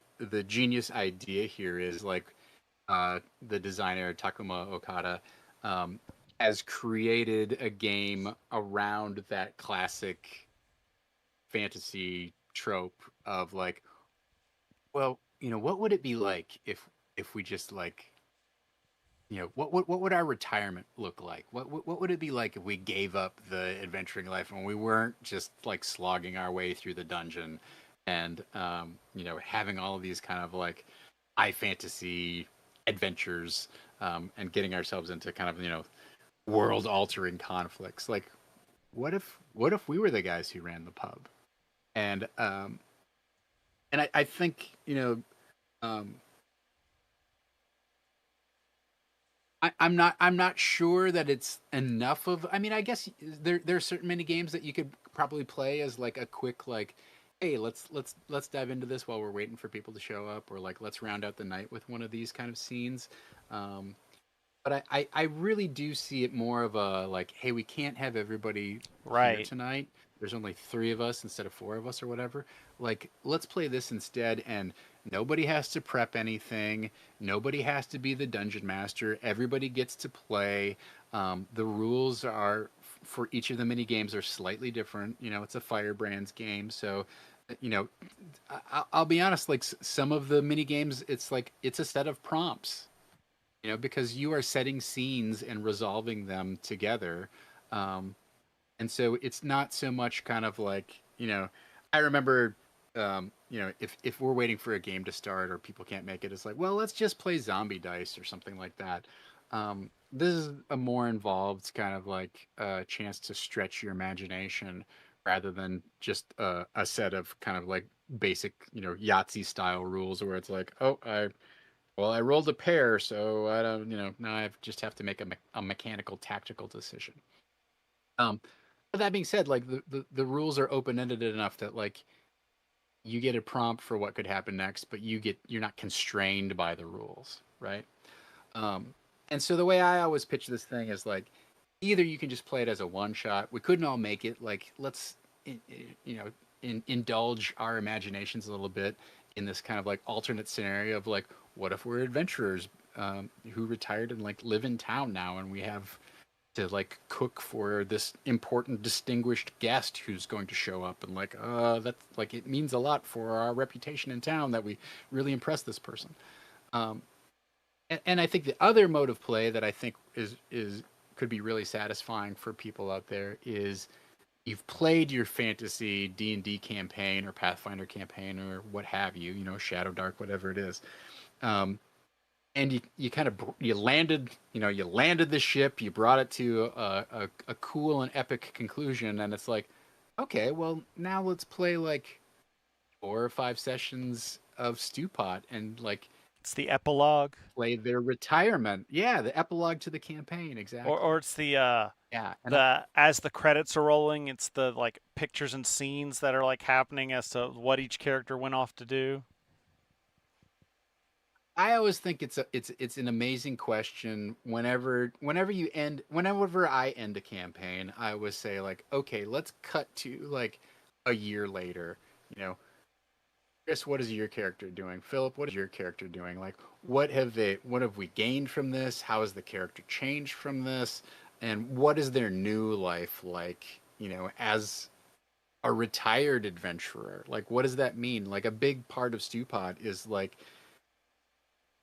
genius idea here is like the designer Takuma Okada has created a game around that classic fantasy trope of like, well, what would it be like if we just like, what would our retirement look like? What would it be like if we gave up the adventuring life and we weren't just like slogging our way through the dungeon and having all of these kind of like high fantasy adventures and getting ourselves into kind of world altering conflicts. Like, what if we were the guys who ran the pub? And I think I'm not sure that it's enough of. I mean, I guess there are certain mini games that you could probably play as like a quick like, hey, let's dive into this while we're waiting for people to show up, or like let's round out the night with one of these kind of scenes. But I really do see it more of a like, hey, we can't have everybody here tonight. There's only 3 of us instead of 4 of us or whatever. Like, let's play this instead, and nobody has to prep anything. Nobody has to be the dungeon master. Everybody gets to play. The rules are for each of the mini games are slightly different. It's a Firebrands game, so I'll be honest. Like some of the mini games, it's like it's a set of prompts. Because you are setting scenes and resolving them together. And so it's not so much kind of like, I remember, if we're waiting for a game to start or people can't make it, it's like, well, let's just play zombie dice or something like that. This is a more involved kind of like chance to stretch your imagination rather than just a set of kind of like basic, Yahtzee style rules where it's like, oh, I rolled a pair, so I don't, now I just have to make a mechanical tactical decision. But that being said, like the rules are open ended enough that like you get a prompt for what could happen next, but you're not constrained by the rules, right? And so the way I always pitch this thing is like, either you can just play it as a one shot. We couldn't all make it. Like, let's indulge our imaginations a little bit in this kind of like alternate scenario of like, what if we're adventurers who retired and like live in town now, and we have to like cook for this important distinguished guest who's going to show up, and like that's like it means a lot for our reputation in town that we really impress this person. And I think the other mode of play that I think is could be really satisfying for people out there is you've played your fantasy D&D campaign or Pathfinder campaign or what have you, Shadow Dark, whatever it is. And you kind of you landed the ship, you brought it to a cool and epic conclusion, and it's like, okay, well now let's play like 4 or 5 sessions of Stew Pot and like It's the epilogue, play their retirement. Yeah, the epilogue to the campaign, exactly. or it's the yeah, and as the credits are rolling, it's the like pictures and scenes that are like happening as to what each character went off to do. I always think it's an amazing question. Whenever I end a campaign, I always say like, okay, let's cut to like a year later. You know, Chris, what is your character doing? Philip, what is your character doing? Like, what have we gained from this? How has the character changed from this? And what is their new life like? You know, as a retired adventurer, like, what does that mean? Like, a big part of Stewpot is like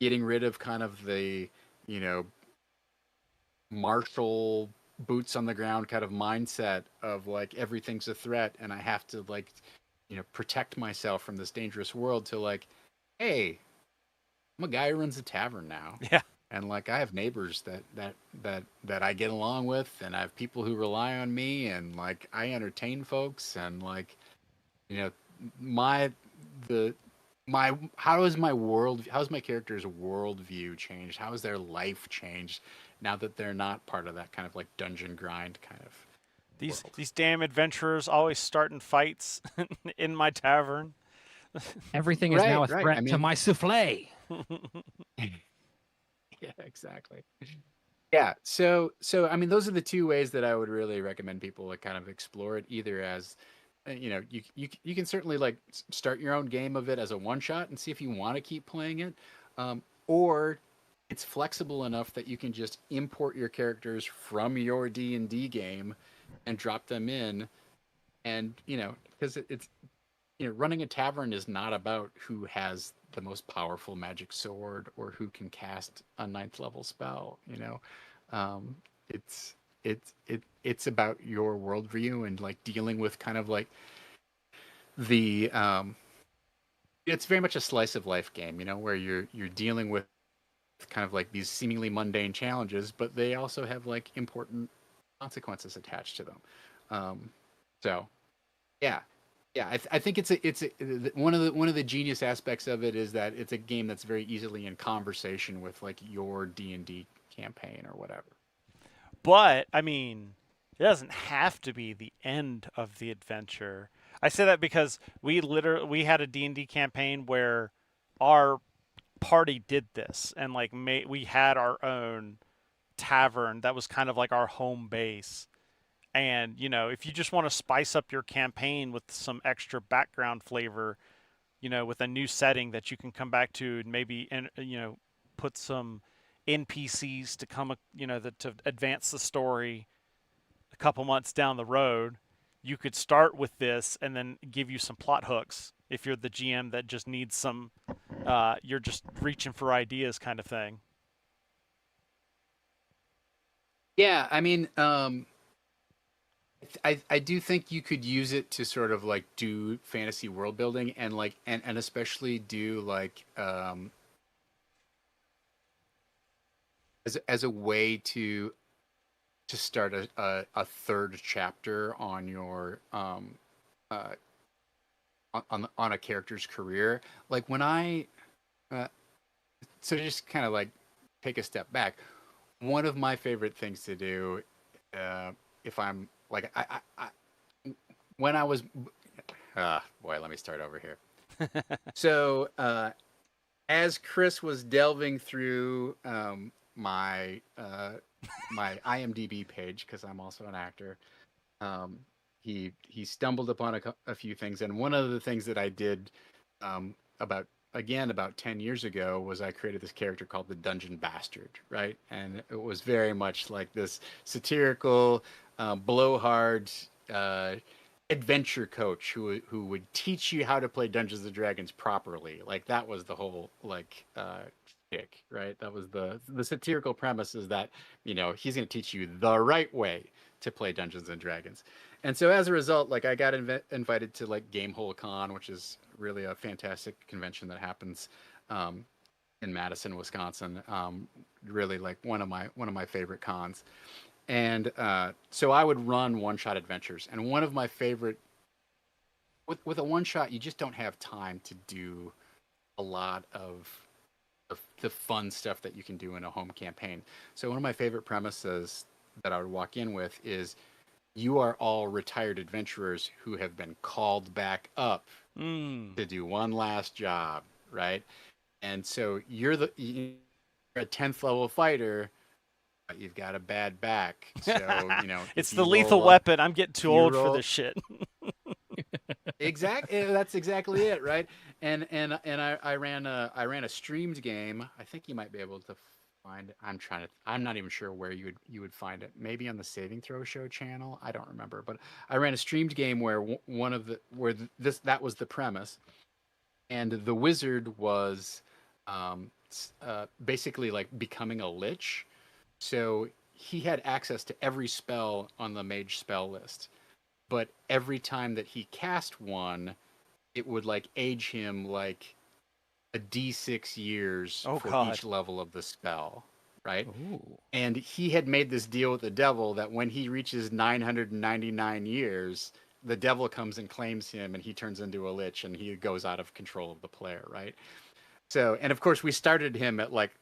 getting rid of kind of the, you know, martial boots on the ground kind of mindset of like everything's a threat and I have to like, you know, protect myself from this dangerous world, to like, hey, I'm a guy who runs a tavern now. Yeah. And like I have neighbors that I get along with, and I have people who rely on me, and like I entertain folks, and like, you know, how has my character's worldview changed? How has their life changed now that they're not part of that kind of like dungeon grind kind of world? These damn adventurers always starting fights in my tavern. Everything is now a Right. threat I to mean, my souffle. yeah, exactly. Yeah, so I mean, those are the two ways that I would really recommend people to kind of explore it. Either as, you know, you can certainly like start your own game of it as a one shot and see if you want to keep playing it, or it's flexible enough that you can just import your characters from your D&D game and drop them in, and you know, because it's, you know, running a tavern is not about who has the most powerful magic sword or who can cast a 9th level spell. You know, um, it's it's about your worldview and like dealing with kind of like the it's very much a slice of life game. You know, where you're dealing with kind of like these seemingly mundane challenges, but they also have like important consequences attached to them. So yeah, I think one of the genius aspects of it is that it's a game that's very easily in conversation with like your D&D campaign or whatever. But I mean, it doesn't have to be the end of the adventure. I say that because we had a D&D campaign where our party did this, and like we had our own tavern that was kind of like our home base. And you know, if you just want to spice up your campaign with some extra background flavor, you know, with a new setting that you can come back to, and maybe, and you know, put some NPCs to come, you know, to advance the story a couple months down the road, you could start with this and then give you some plot hooks if you're the GM that just needs some, you're just reaching for ideas kind of thing. Yeah, I mean, I do think you could use it to sort of like do fantasy world building, and like and especially do like as a way to start a third chapter on your uh on a character's career. Like when I so just kind of like take a step back, one of my favorite things to do, if I'm like I when I was boy, let me start over here. So as Chris was delving through my my IMDb page, because I'm also an actor, he stumbled upon a few things, and one of the things that I did about 10 years ago was I created this character called the Dungeon Bastard, right? And it was very much like this satirical, blowhard adventure coach who would teach you how to play Dungeons and Dragons properly. Like that was the whole like shtick, right? That was the satirical premise, is that, you know, he's going to teach you the right way to play Dungeons and Dragons. And so as a result, like I got invited to like Gamehole Con, which is really a fantastic convention that happens in Madison, Wisconsin. Really like one of my favorite cons. And so I would run one-shot adventures. And one of my favorite, with a one-shot, you just don't have time to do a lot of the fun stuff that you can do in a home campaign. So one of my favorite premises that I would walk in with is you are all retired adventurers who have been called back up to do one last job, right? And so you're a 10th level fighter, but you've got a bad back. So, it's the lethal weapon. I'm getting too old for this shit. Exactly, that's exactly it, right? And I ran a streamed game. I think you might be able to find it. I'm not even sure where you would find it. Maybe on the Saving Throw Show channel. I don't remember, but I ran a streamed game where that was the premise, and the wizard was basically like becoming a lich. So he had access to every spell on the mage spell list. But every time that he cast one, it would like age him like a D6 years for each level of the spell, right? Ooh. And he had made this deal with the devil that when he reaches 999 years, the devil comes and claims him and he turns into a lich and he goes out of control of the player, right? So, and of course we started him at like,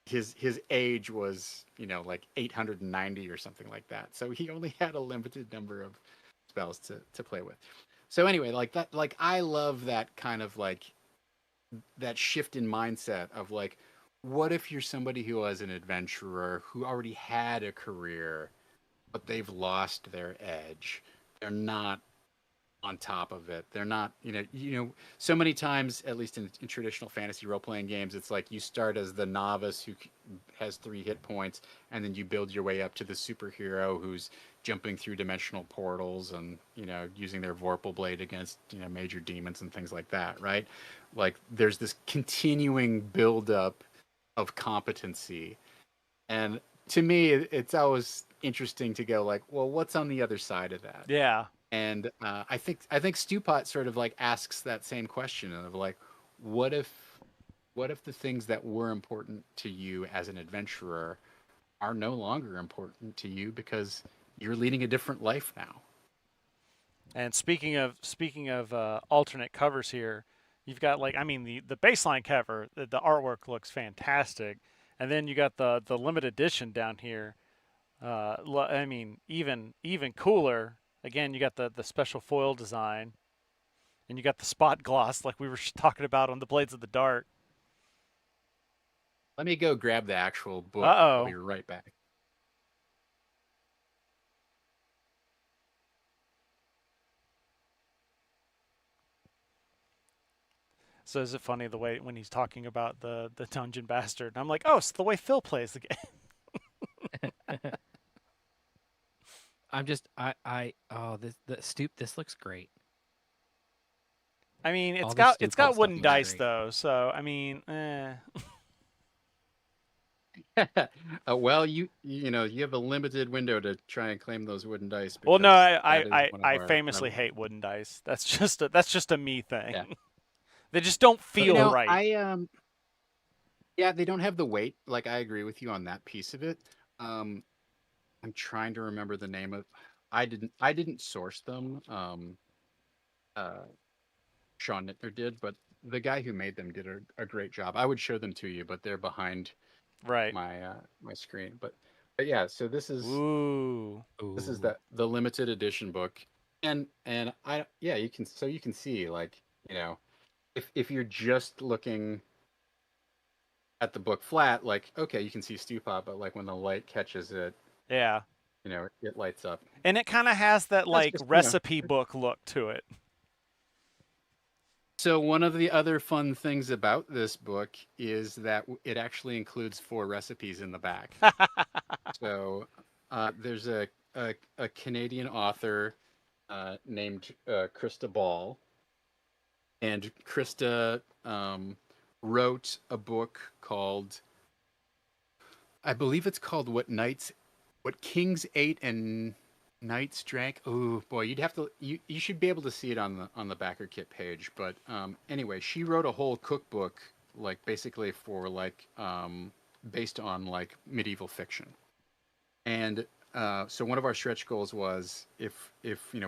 his age was, like 890 or something like that. So he only had a limited number of spells to play with. So anyway, like that, like I love that kind of like that shift in mindset of like, what if you're somebody who was an adventurer who already had a career, but they've lost their edge. They're not on top of it. They're not, so many times, at least in traditional fantasy role-playing games, it's like you start as the novice who has 3 hit points, and then you build your way up to the superhero who's jumping through dimensional portals and, using their Vorpal blade against, major demons and things like that, right? Like there's this continuing build-up of competency. And to me, it's always interesting to go like, well, what's on the other side of that? Yeah. And I think Stewpot sort of like asks that same question of like, what if the things that were important to you as an adventurer are no longer important to you because you're leading a different life now? And speaking of alternate covers here, you've got like the baseline cover, the artwork looks fantastic, and then you got the limited edition down here. Even cooler. Again, you got the special foil design, and you got the spot gloss like we were talking about on the Blades of the Dark. Let me go grab the actual book. Uh-oh. I'll be right back. So is it funny the way when he's talking about the Dungeon Bastard? And I'm like, oh, it's the way Phil plays the game. I'm just this looks great. I mean, All it's the got Stu it's got Pop wooden stuff dice looks though, so I mean, Well, you have a limited window to try and claim those wooden dice. Well, no, because I famously hate wooden dice. That's just a me thing. Yeah. They just don't feel right. Yeah, they don't have the weight. Like I agree with you on that piece of it. I'm trying to remember the name of. I didn't source them. Sean Nittner did, but the guy who made them did a great job. I would show them to you, but they're behind right my screen. But yeah, so this is this is the limited edition book, and you can see like if you're just looking at the book flat, like okay, you can see Stewpot, but like when the light catches it, yeah, it lights up. And it kind of has that like recipe book look to it. So one of the other fun things about this book is that it actually includes 4 recipes in the back. So there's a Canadian author named Krista Ball, and Krista wrote a book called, I believe it's called What Kings Ate and Knights Drank. Oh boy, you should be able to see it on the backer kit page. But anyway, she wrote a whole cookbook, like basically for like based on like medieval fiction. And so one of our stretch goals was if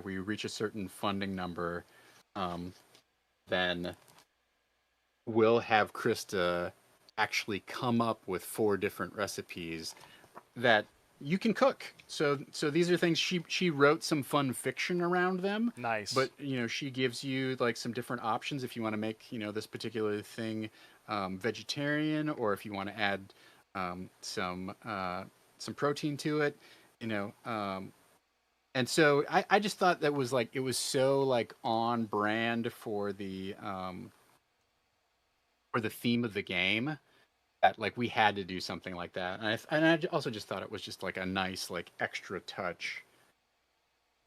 we reach a certain funding number, then we'll have Krista actually come up with 4 different recipes that you can cook. So these are things she wrote some fun fiction around them. Nice. But she gives you like some different options if you want to make this particular thing vegetarian, or if you want to add some protein to it. And so I just thought that was like, it was so like on brand for the theme of the game, that like we had to do something like that. And I also just thought it was just like a nice like extra touch.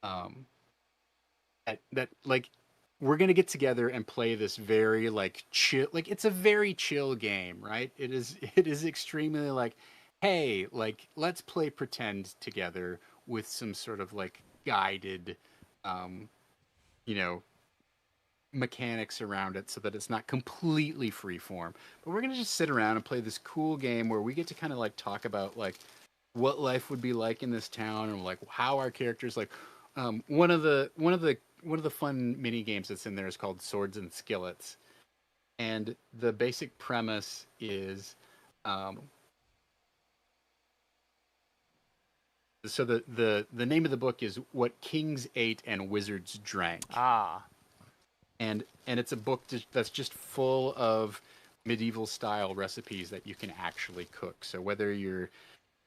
That like we're gonna get together and play this very like chill, like it's a very chill game, right? It is extremely like, hey, like let's play pretend together with some sort of like guided, you know, mechanics around it so that it's not completely freeform. But we're gonna just sit around and play this cool game where we get to kind of like talk about like what life would be like in this town, and like how our characters like. One of the fun mini games that's in there is called Swords and Skillets, and the basic premise is, so the name of the book is What Kings Ate and Wizards Drank. And it's a book that's just full of medieval style recipes that you can actually cook. So whether you're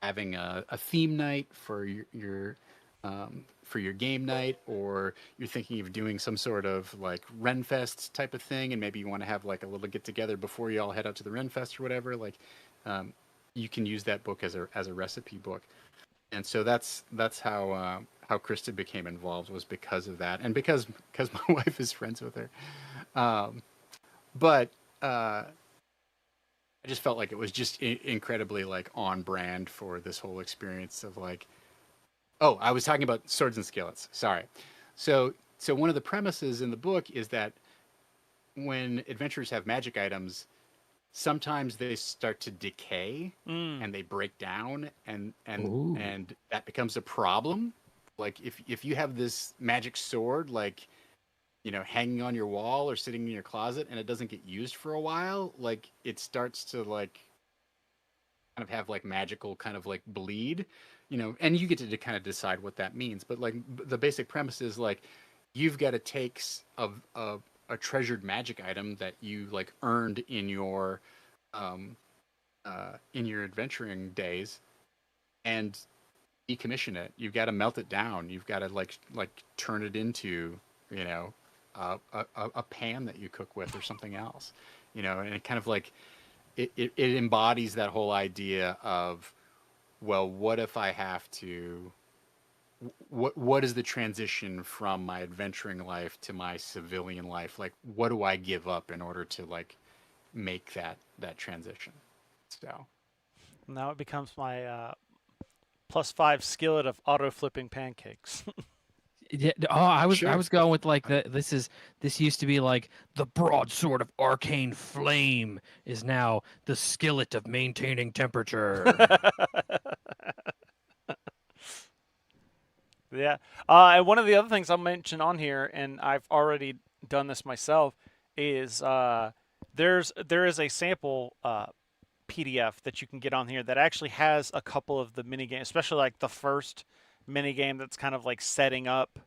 having a theme night for your game night, or you're thinking of doing some sort of like Renfest type of thing, and maybe you want to have like a little get together before you all head out to the Renfest or whatever, like you can use that book as a recipe book. And so that's how Krista became involved, was because of that, and because my wife is friends with her. But I just felt like it was just incredibly like on brand for this whole experience of like, oh, I was talking about Swords and Skillets. Sorry. So one of the premises in the book is that when adventurers have magic items, sometimes they start to decay and they break down, and that becomes a problem. Like if you have this magic sword, like, hanging on your wall or sitting in your closet, and it doesn't get used for a while, like it starts to like kind of have like magical kind of like bleed, and you get to kind of decide what that means. But like the basic premise is like, you've got to take a treasured magic item that you like earned in your adventuring days, and decommission it. You've got to melt it down. You've got to like turn it into a pan that you cook with or something else, and it kind of like it embodies that whole idea of, well, what if I have to, what is the transition from my adventuring life to my civilian life? Like, what do I give up in order to like make that transition? So now it becomes my +5 skillet of auto flipping pancakes. Yeah, I was Sure. going with like this used to be like the broadsword of arcane flame is now the skillet of maintaining temperature. Yeah. And one of the other things I'll mention on here, and I've already done this myself, is there is a sample PDF that you can get on here that actually has a couple of the mini games, especially like the first mini game that's kind of like setting up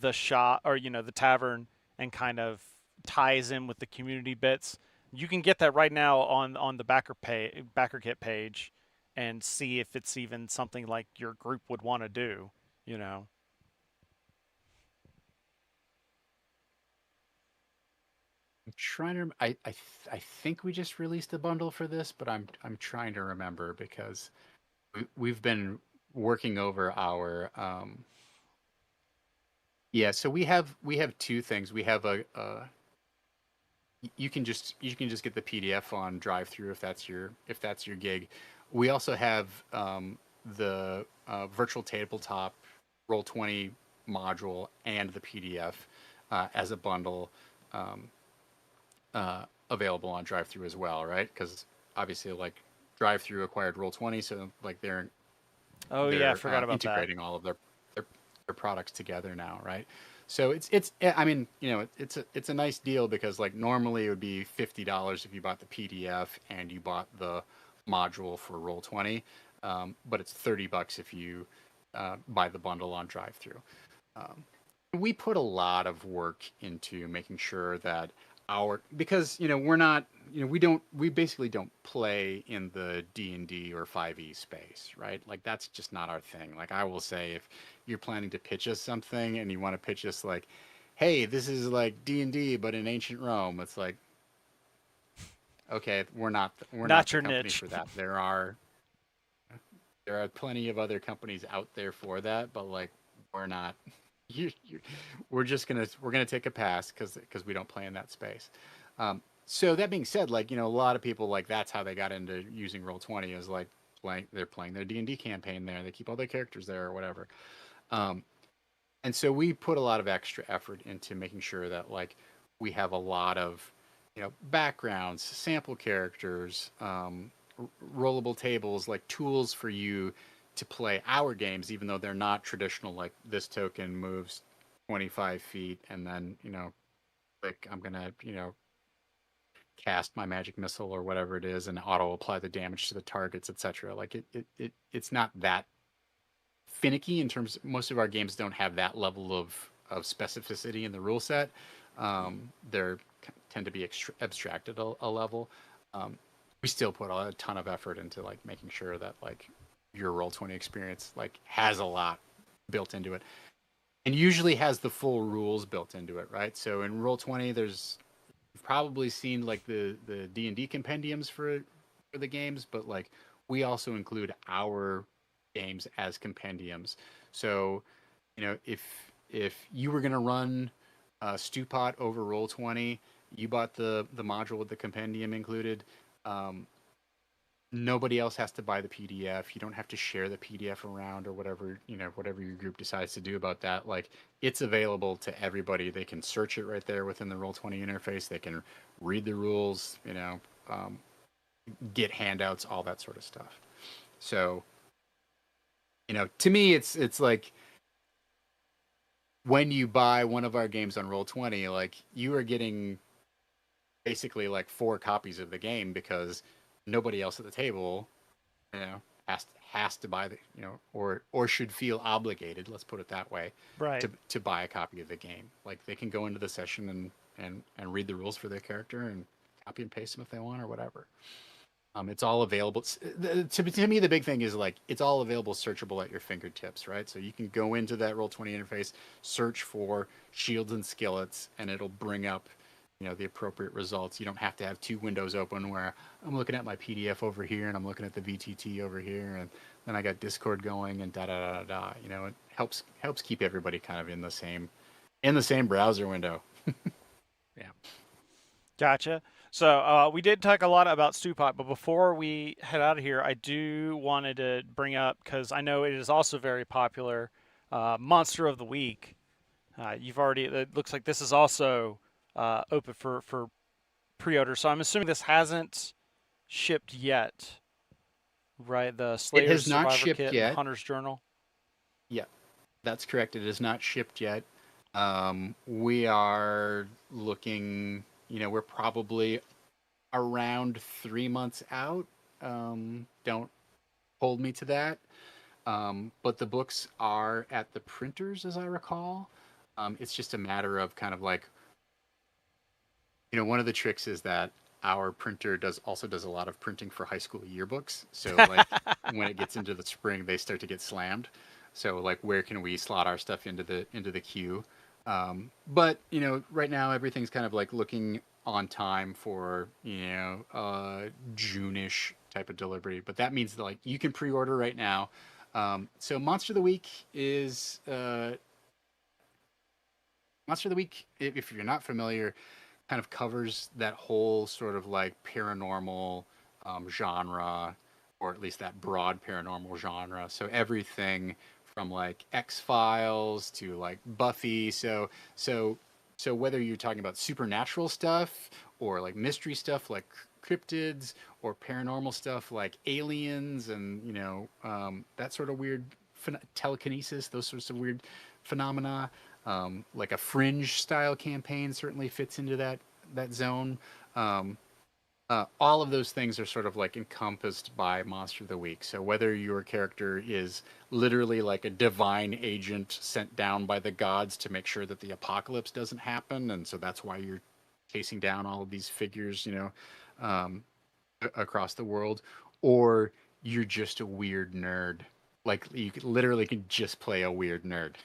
the shop, or the tavern, and kind of ties in with the community bits. You can get that right now on the backer kit page, and see if it's even something like your group would want to do. I'm trying to. I think we just released a bundle for this, but I'm trying to remember, because we've been working over our. Yeah, so we have 2 things. We have you can just get the PDF on drive-through if that's your gig. We also have the virtual tabletop Roll20 module and the PDF as a bundle. Available on drive-through as well, right? Because obviously, like, drive-through acquired Roll20, so like I forgot about integrating all of their products together now, right? So I mean, it's a nice deal because like normally it would be $50 if you bought the PDF and you bought the module for Roll20, but it's $30 if you buy the bundle on drive-through. We put a lot of work into making sure that because we're not, we basically don't play in the D&D or 5e space, right? Like that's just not our thing. Like I will say, if you're planning to pitch us something and you want to pitch us like, hey, this is like D&D but in ancient Rome, it's like, okay, we're not Not the your company niche. for that. There are plenty of other companies out there for that, but like we're not. We're gonna take a pass because we don't play in that space. So that being said, like a lot of people like that's how they got into using Roll20 is like they're playing their D&D campaign there. They keep all their characters there or whatever. And so we put a lot of extra effort into making sure that like we have a lot of backgrounds, sample characters, rollable tables, like tools for you to play our games, even though they're not traditional. Like this token moves 25 feet, and then like I'm gonna cast my magic missile or whatever it is, and auto apply the damage to the targets, etc. Like it's not that finicky in terms. Most of our games don't have that level of specificity in the rule set. They're tend to be abstracted a level. We still put a ton of effort into like making sure that like your Roll20 experience like has a lot built into it, and usually has the full rules built into it, right? So in Roll20, you've probably seen like the D&D compendiums for the games, but like we also include our games as compendiums. So if you were gonna run Stewpot over Roll20, you bought the module with the compendium included. Nobody else has to buy the PDF. You don't have to share the PDF around or whatever your group decides to do about that. Like it's available to everybody. They can search it right there within the Roll20 interface. They can read the rules. Get handouts, all that sort of stuff. So, to me, it's like when you buy one of our games on Roll20, like you are getting basically like 4 copies of the game because nobody else at the table, has to buy or should feel obligated. Let's put it that way, Right. to buy a copy of the game. Like they can go into the session and read the rules for their character and copy and paste them if they want or whatever. It's all available. To me, the big thing is like it's all available, searchable at your fingertips, right? So you can go into that Roll20 interface, search for shields and skillets, and it'll bring up the appropriate results. You don't have to have 2 windows open where I'm looking at my PDF over here and I'm looking at the VTT over here, and then I got Discord going and da da da da. It helps keep everybody kind of in the same browser window. Yeah. Gotcha. So we did talk a lot about Stewpot, but before we head out of here, I do wanted to bring up, because I know it is also very popular, Monster of the Week. It looks like this is also open for pre-order. So I'm assuming this hasn't shipped yet, right? The Slayer's has not Survivor shipped Kit, yet. and Hunter's Journal. Yeah, that's correct. It is not shipped yet. We are looking, we're probably around 3 months out. Don't hold me to that. But the books are at the printers, as I recall. It's just a matter of kind of like, one of the tricks is that our printer also does a lot of printing for high school yearbooks. So like when it gets into the spring, they start to get slammed. So like, where can we slot our stuff into the queue? But right now everything's kind of like looking on time for June-ish type of delivery. But that means that like you can pre-order right now. So Monster of the Week, if you're not familiar, kind of covers that whole sort of like paranormal genre, or at least that broad paranormal genre. So everything from like X-Files to like Buffy. So whether you're talking about supernatural stuff or like mystery stuff like cryptids, or paranormal stuff like aliens and that sort of weird telekinesis, those sorts of weird phenomena. Like a fringe style campaign certainly fits into that zone. All of those things are sort of like encompassed by Monster of the Week. So whether your character is literally like a divine agent sent down by the gods to make sure that the apocalypse doesn't happen, and so that's why you're chasing down all of these figures, um, across the world, or you're just a weird nerd. Like you literally can just play a weird nerd,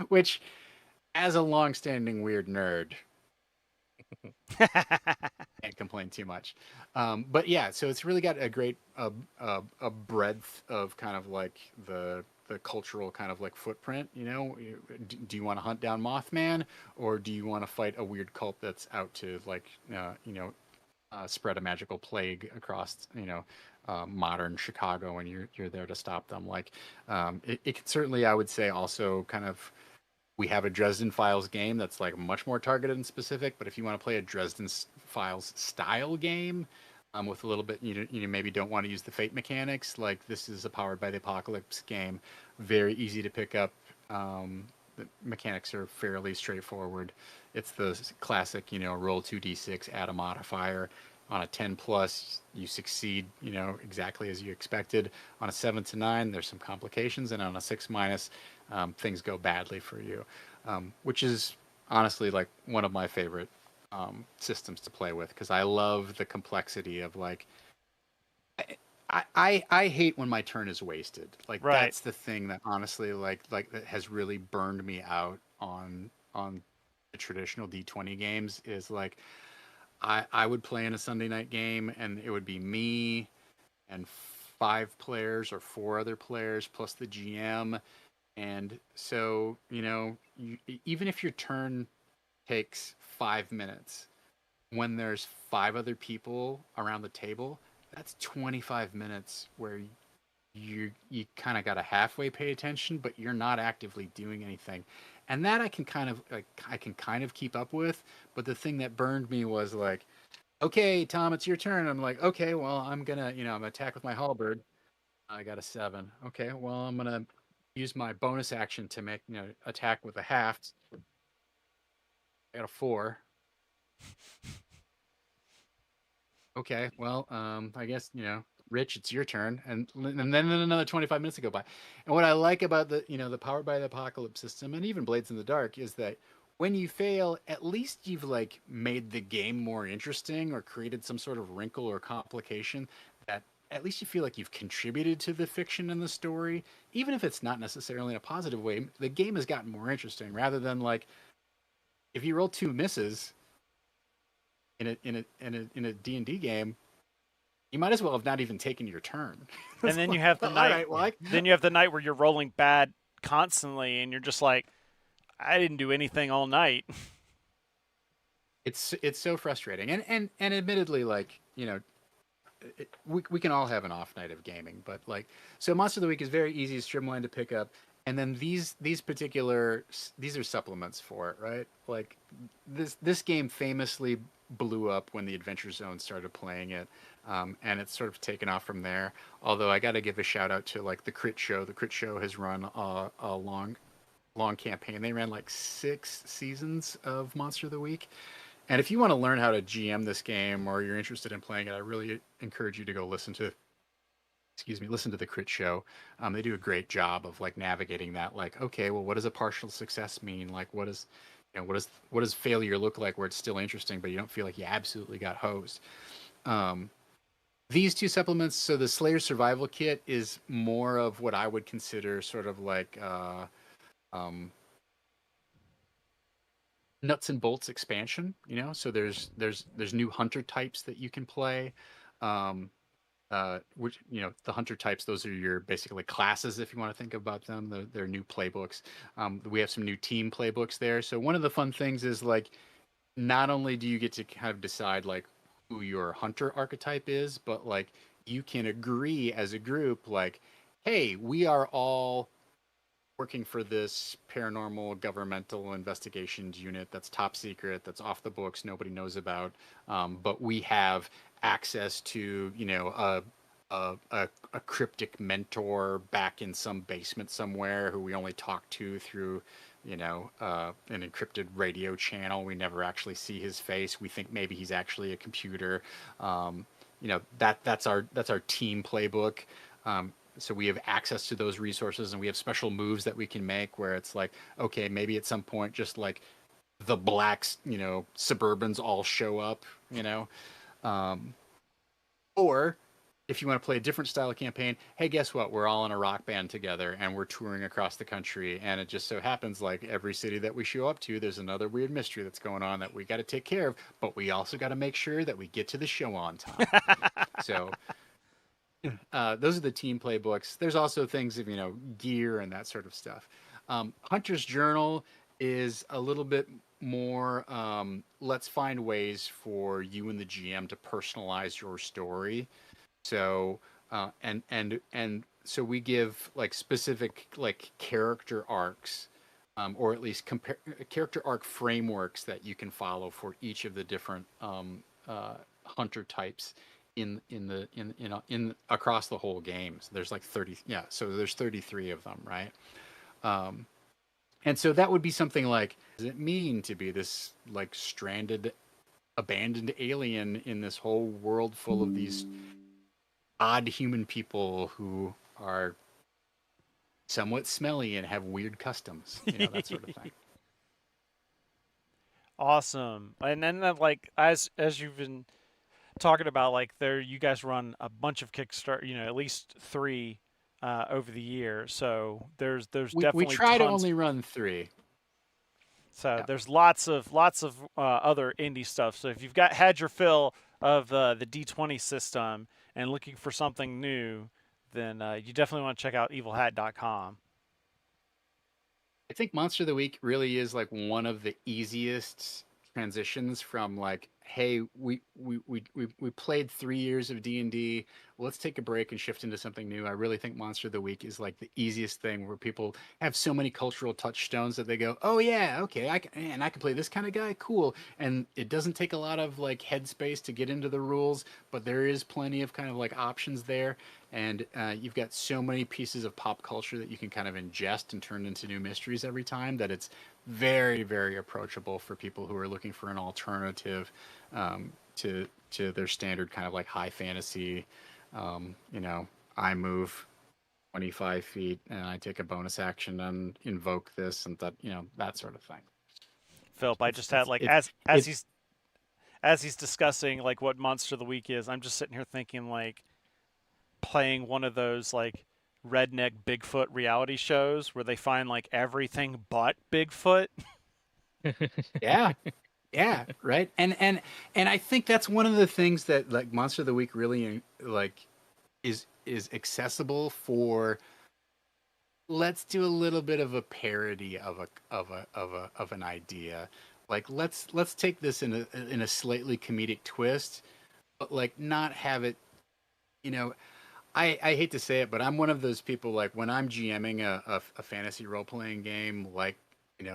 which, as a long-standing weird nerd, can't complain too much. But yeah, so it's really got a great a breadth of kind of like the cultural kind of like footprint. Do you want to hunt down Mothman, or do you want to fight a weird cult that's out to like spread a magical plague across modern Chicago, and you're there to stop them? Like it can certainly, I would say, also kind of. We have a Dresden Files game that's like much more targeted and specific, but if you want to play a Dresden Files style game with a little bit, you maybe don't want to use the fate mechanics, like this is a Powered by the Apocalypse game, very easy to pick up. The mechanics are fairly straightforward. It's the classic, roll 2d6, add a modifier. On a 10 plus, you succeed, exactly as you expected. On a 7 to 9, there's some complications, and on a 6 minus, things go badly for you, which is honestly like one of my favorite systems to play with, because I love the complexity of like. I hate when my turn is wasted. Like Right. That's the thing that honestly like that has really burned me out on the traditional D20 games. Is like. I would play in a Sunday night game, and it would be me and 5 players or 4 other players plus the GM. And so, even if your turn takes 5 minutes, when there's 5 other people around the table, that's 25 minutes where you kind of got to halfway pay attention, but you're not actively doing anything. And that I can kind of keep up with, but the thing that burned me was like, okay, Tom, it's your turn. I'm like, okay, well, I'm gonna attack with my halberd. I got a 7. Okay, well, I'm gonna use my bonus action to make attack with a haft. I got a 4. Okay, well, I guess Rich, it's your turn, and then another 25 minutes to go by. And what I like about the Powered by the Apocalypse system, and even Blades in the Dark, is that when you fail, at least you've like made the game more interesting or created some sort of wrinkle or complication that at least you feel like you've contributed to the fiction and the story, even if it's not necessarily in a positive way. The game has gotten more interesting rather than like if you roll 2 misses in a D&D game. You might as well have not even taken your turn. And then you have the night. Then you have the night where you're rolling bad constantly, and you're just like, I didn't do anything all night. It's so frustrating, and admittedly, like we can all have an off night of gaming, but like so, Monster of the Week is very easy, streamlined to pick up, and then these are supplements for it, right? Like this game famously blew up when the Adventure Zone started playing it. And it's sort of taken off from there. Although I got to give a shout out to like the Crit Show. The Crit Show has run a long campaign. They ran like 6 seasons of Monster of the Week. And if you want to learn how to GM this game, or you're interested in playing it, I really encourage you to go listen to the Crit Show. They do a great job of like navigating that. Like, okay, well, what does a partial success mean? Like, what does failure look like where it's still interesting, but you don't feel like you absolutely got hosed? These 2 supplements, so the Slayer Survival Kit is more of what I would consider sort of like nuts and bolts expansion. So there's new hunter types that you can play. Which the hunter types, those are your basically classes if you want to think about them. They're new playbooks. We have some new team playbooks there. So one of the fun things is like, not only do you get to kind of decide like who your hunter archetype is, but like you can agree as a group like, hey, we are all working for this paranormal governmental investigations unit that's top secret, that's off the books, nobody knows about, but we have access to a cryptic mentor back in some basement somewhere who we only talk to through an encrypted radio channel. We never actually see his face. We think maybe he's actually a computer. That's our team playbook. So we have access to those resources, and we have special moves that we can make where it's like, okay, maybe at some point, just like the blacks, Suburbans all show up, or if you want to play a different style of campaign, hey, guess what? We're all in a rock band together and we're touring across the country. And it just so happens like every city that we show up to, there's another weird mystery that's going on that we got to take care of. But we also got to make sure that we get to the show on time. So those are the team playbooks. There's also things of, gear and that sort of stuff. Hunter's Journal is a little bit more, let's find ways for you and the GM to personalize your story. So and so we give like specific like character arcs, or at least character arc frameworks that you can follow for each of the different hunter types in across the whole game. So there's like 30, so there's 33 of them, right? And so that would be something like, what does it mean to be this like stranded, abandoned alien in this whole world full of these odd human people who are somewhat smelly and have weird customs, that sort of thing. Awesome. And then like as you've been talking about, like you guys run a bunch of Kickstarter, at least 3 over the year. So there's definitely we try to tons. only run 3. So there's lots of other indie stuff. So if you've had your fill of the D20 system and looking for something new, then you definitely want to check out evilhat.com. I think Monster of the Week really is like one of the easiest transitions from like, hey, we played 3 years of D&D. Let's take a break and shift into something new. I really think Monster of the Week is like the easiest thing where people have so many cultural touchstones that they go, oh yeah, okay, I can play this kind of guy, cool. And it doesn't take a lot of like headspace to get into the rules, but there is plenty of kind of like options there. And you've got so many pieces of pop culture that you can kind of ingest and turn into new mysteries every time that it's very, very approachable for people who are looking for an alternative to their standard kind of like high fantasy. I move 25 feet and I take a bonus action and invoke this and that, that sort of thing. Philip, I just had like as he's discussing like what Monster of the Week is, I'm just sitting here thinking like playing one of those like redneck Bigfoot reality shows where they find like everything but Bigfoot. Yeah, right. And I think that's one of the things that like Monster of the Week really like is accessible for. Let's do a little bit of a parody of an idea. Like let's take this in a slightly comedic twist, but like not have it. I hate to say it, but I'm one of those people, like when I'm GMing a fantasy role-playing game like,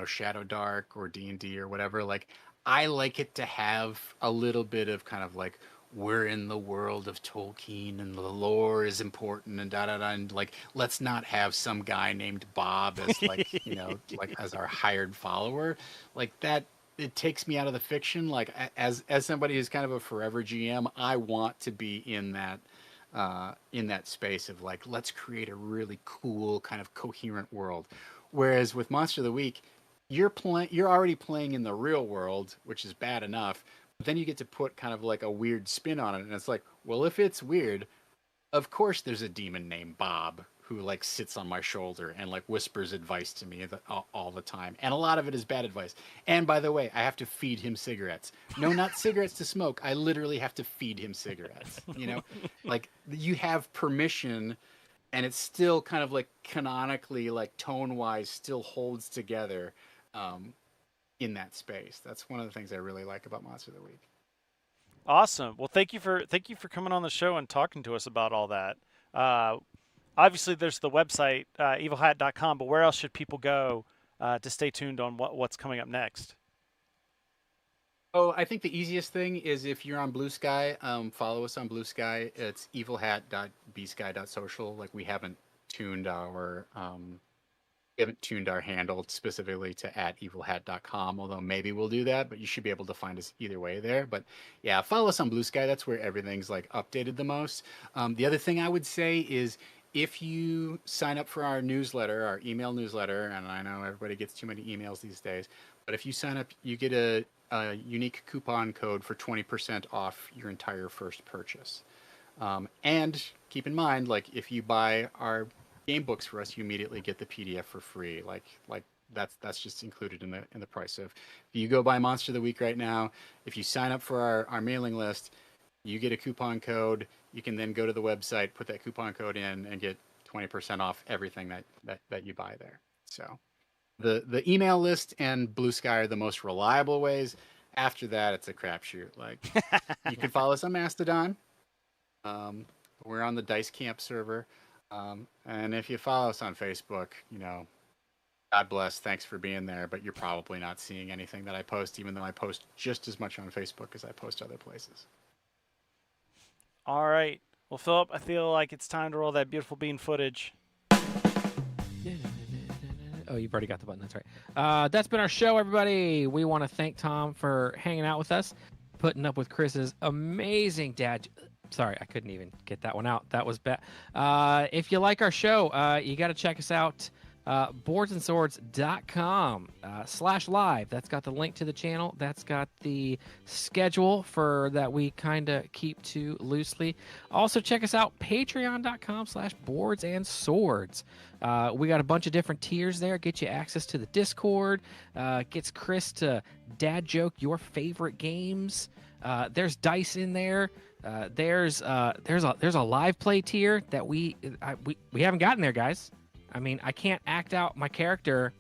Shadow Dark or D&D or whatever, like I like it to have a little bit of kind of like, we're in the world of Tolkien and the lore is important and da-da-da, and like, let's not have some guy named Bob as like, like as our hired follower. Like that, it takes me out of the fiction. Like as somebody who's kind of a forever GM, I want to be in that space of like, let's create a really cool kind of coherent world. Whereas with Monster of the Week, you're already playing in the real world, which is bad enough. But then you get to put kind of like a weird spin on it, and it's like, well, if it's weird, of course there's a demon named Bob who like sits on my shoulder and like whispers advice to me all the time. And a lot of it is bad advice. And by the way, I have to feed him cigarettes. No, not cigarettes to smoke. I literally have to feed him cigarettes. Like you have permission, and it's still kind of like canonically, like tone wise, still holds together in that space. That's one of the things I really like about Monster of the Week. Awesome. Well, thank you for coming on the show and talking to us about all that. Obviously, there's the website, evilhat.com, but where else should people go to stay tuned on what's coming up next? Oh, I think the easiest thing is if you're on Blue Sky, follow us on Blue Sky. It's evilhat.bsky.social. Like we haven't tuned our We haven't tuned our handle specifically to @evilhat.com, although maybe we'll do that, but you should be able to find us either way there. But yeah, follow us on Blue Sky. That's where everything's like updated the most. The other thing I would say is if you sign up for our newsletter, our email newsletter, and I know everybody gets too many emails these days, but if you sign up, you get a unique coupon code for 20% off your entire first purchase. And keep in mind, like if you buy our game books for us, you immediately get the PDF for free. Like that's just included in the price. So if you go buy Monster of the Week right now, if you sign up for our mailing list, you get a coupon code. You can then go to the website, put that coupon code in, and get 20% off everything that you buy there. So the email list and Blue Sky are the most reliable ways. After that, it's a crapshoot. Like you can follow us on Mastodon. We're on the Dice Camp server. And if you follow us on Facebook, God bless, thanks for being there, but you're probably not seeing anything that I post, even though I post just as much on Facebook as I post other places. All right. Well, Philip, I feel like it's time to roll that beautiful bean footage. Oh, you've already got the button. That's right. That's been our show, everybody. We want to thank Tom for hanging out with us, putting up with Chris's amazing dad. Sorry, I couldn't even get that one out. That was bad. If you like our show, you got to check us out. boardsandSwords.com/live. That's got the link to the channel. That's got the schedule for that we kind of keep to loosely. Also, check us out, patreon.com/boardsandswords. We got a bunch of different tiers there. Get you access to the Discord. Gets Chris to dad joke your favorite games. There's dice in there. There's a live play tier that we haven't gotten there, guys. I mean, I can't act out my character.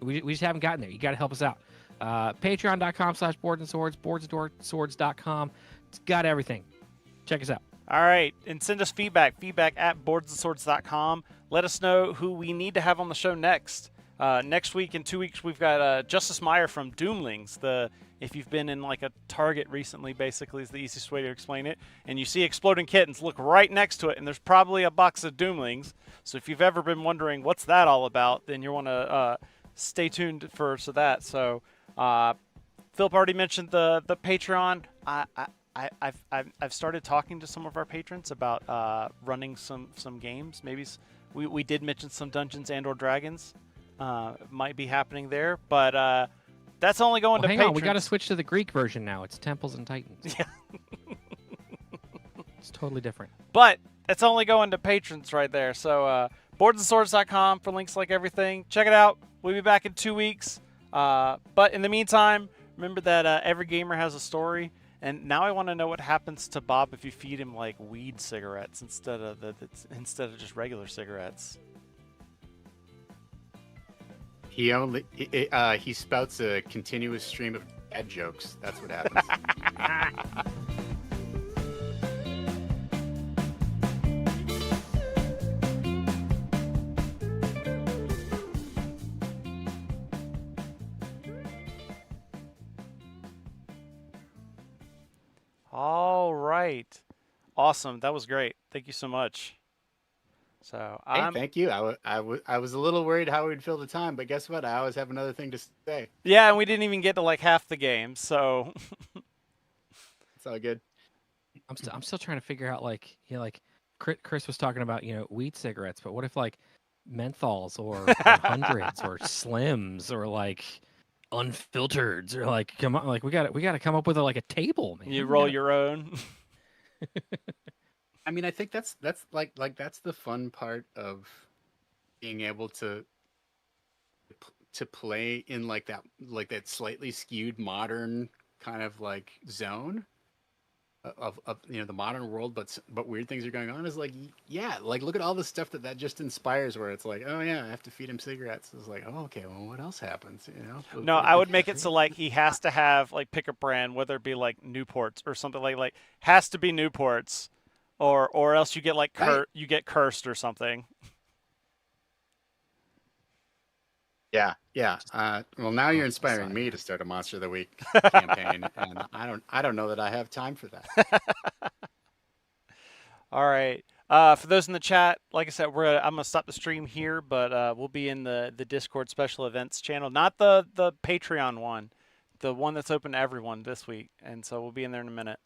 We just haven't gotten there. You got to help us out. Patreon.com/boardsandswords, boardsandswords.com. It's got everything. Check us out. All right, and send us feedback at boardsandswords.com. Let us know who we need to have on the show next. Next week, in 2 weeks, we've got Justice Meyer from Doomlings. If you've been in like a Target recently, basically is the easiest way to explain it. And you see exploding kittens, look right next to it, and there's probably a box of Doomlings. So if you've ever been wondering what's that all about, then you want to stay tuned for that. So Philip already mentioned the Patreon. I've started talking to some of our patrons about running some games. Maybe we did mention some Dungeons and/or Dragons might be happening there, but that's only going to hang patrons. on, we got to switch to the Greek version now. It's Temples and Titans. Yeah. It's totally different. But it's only going to patrons right there. So boardsandswords.com for links like everything. Check it out. We'll be back in 2 weeks. But in the meantime, remember that every gamer has a story. And now I want to know what happens to Bob if you feed him like weed cigarettes instead of just regular cigarettes. He spouts a continuous stream of dad jokes. That's what happens. All right. Awesome. That was great. Thank you so much. So thank you. I was a little worried how we'd fill the time, but guess what? I always have another thing to say. Yeah, and we didn't even get to like half the game, so it's all good. I'm still trying to figure out like Chris was talking about weed cigarettes, but what if like menthols or hundreds or slims or like unfiltered or like come on, like we got to come up with a table, man. You roll your own. I mean, I think that's like that's the fun part of being able to play in like that slightly skewed modern kind of like zone of the modern world, but weird things are going on. Is like, yeah, like look at all the stuff that just inspires, where it's like, oh yeah, I have to feed him cigarettes. It's like, oh okay, well what else happens? No, I would make it so like he has to have like pick a brand, whether it be like Newports or something like has to be Newports. Or else you get like you get cursed or something. Yeah. Well, now you're inspiring me to start a Monster of the Week campaign, and I don't know that I have time for that. All right. For those in the chat, like I said, I'm gonna stop the stream here, but we'll be in the Discord special events channel, not the Patreon one, the one that's open to everyone this week, and so we'll be in there in a minute.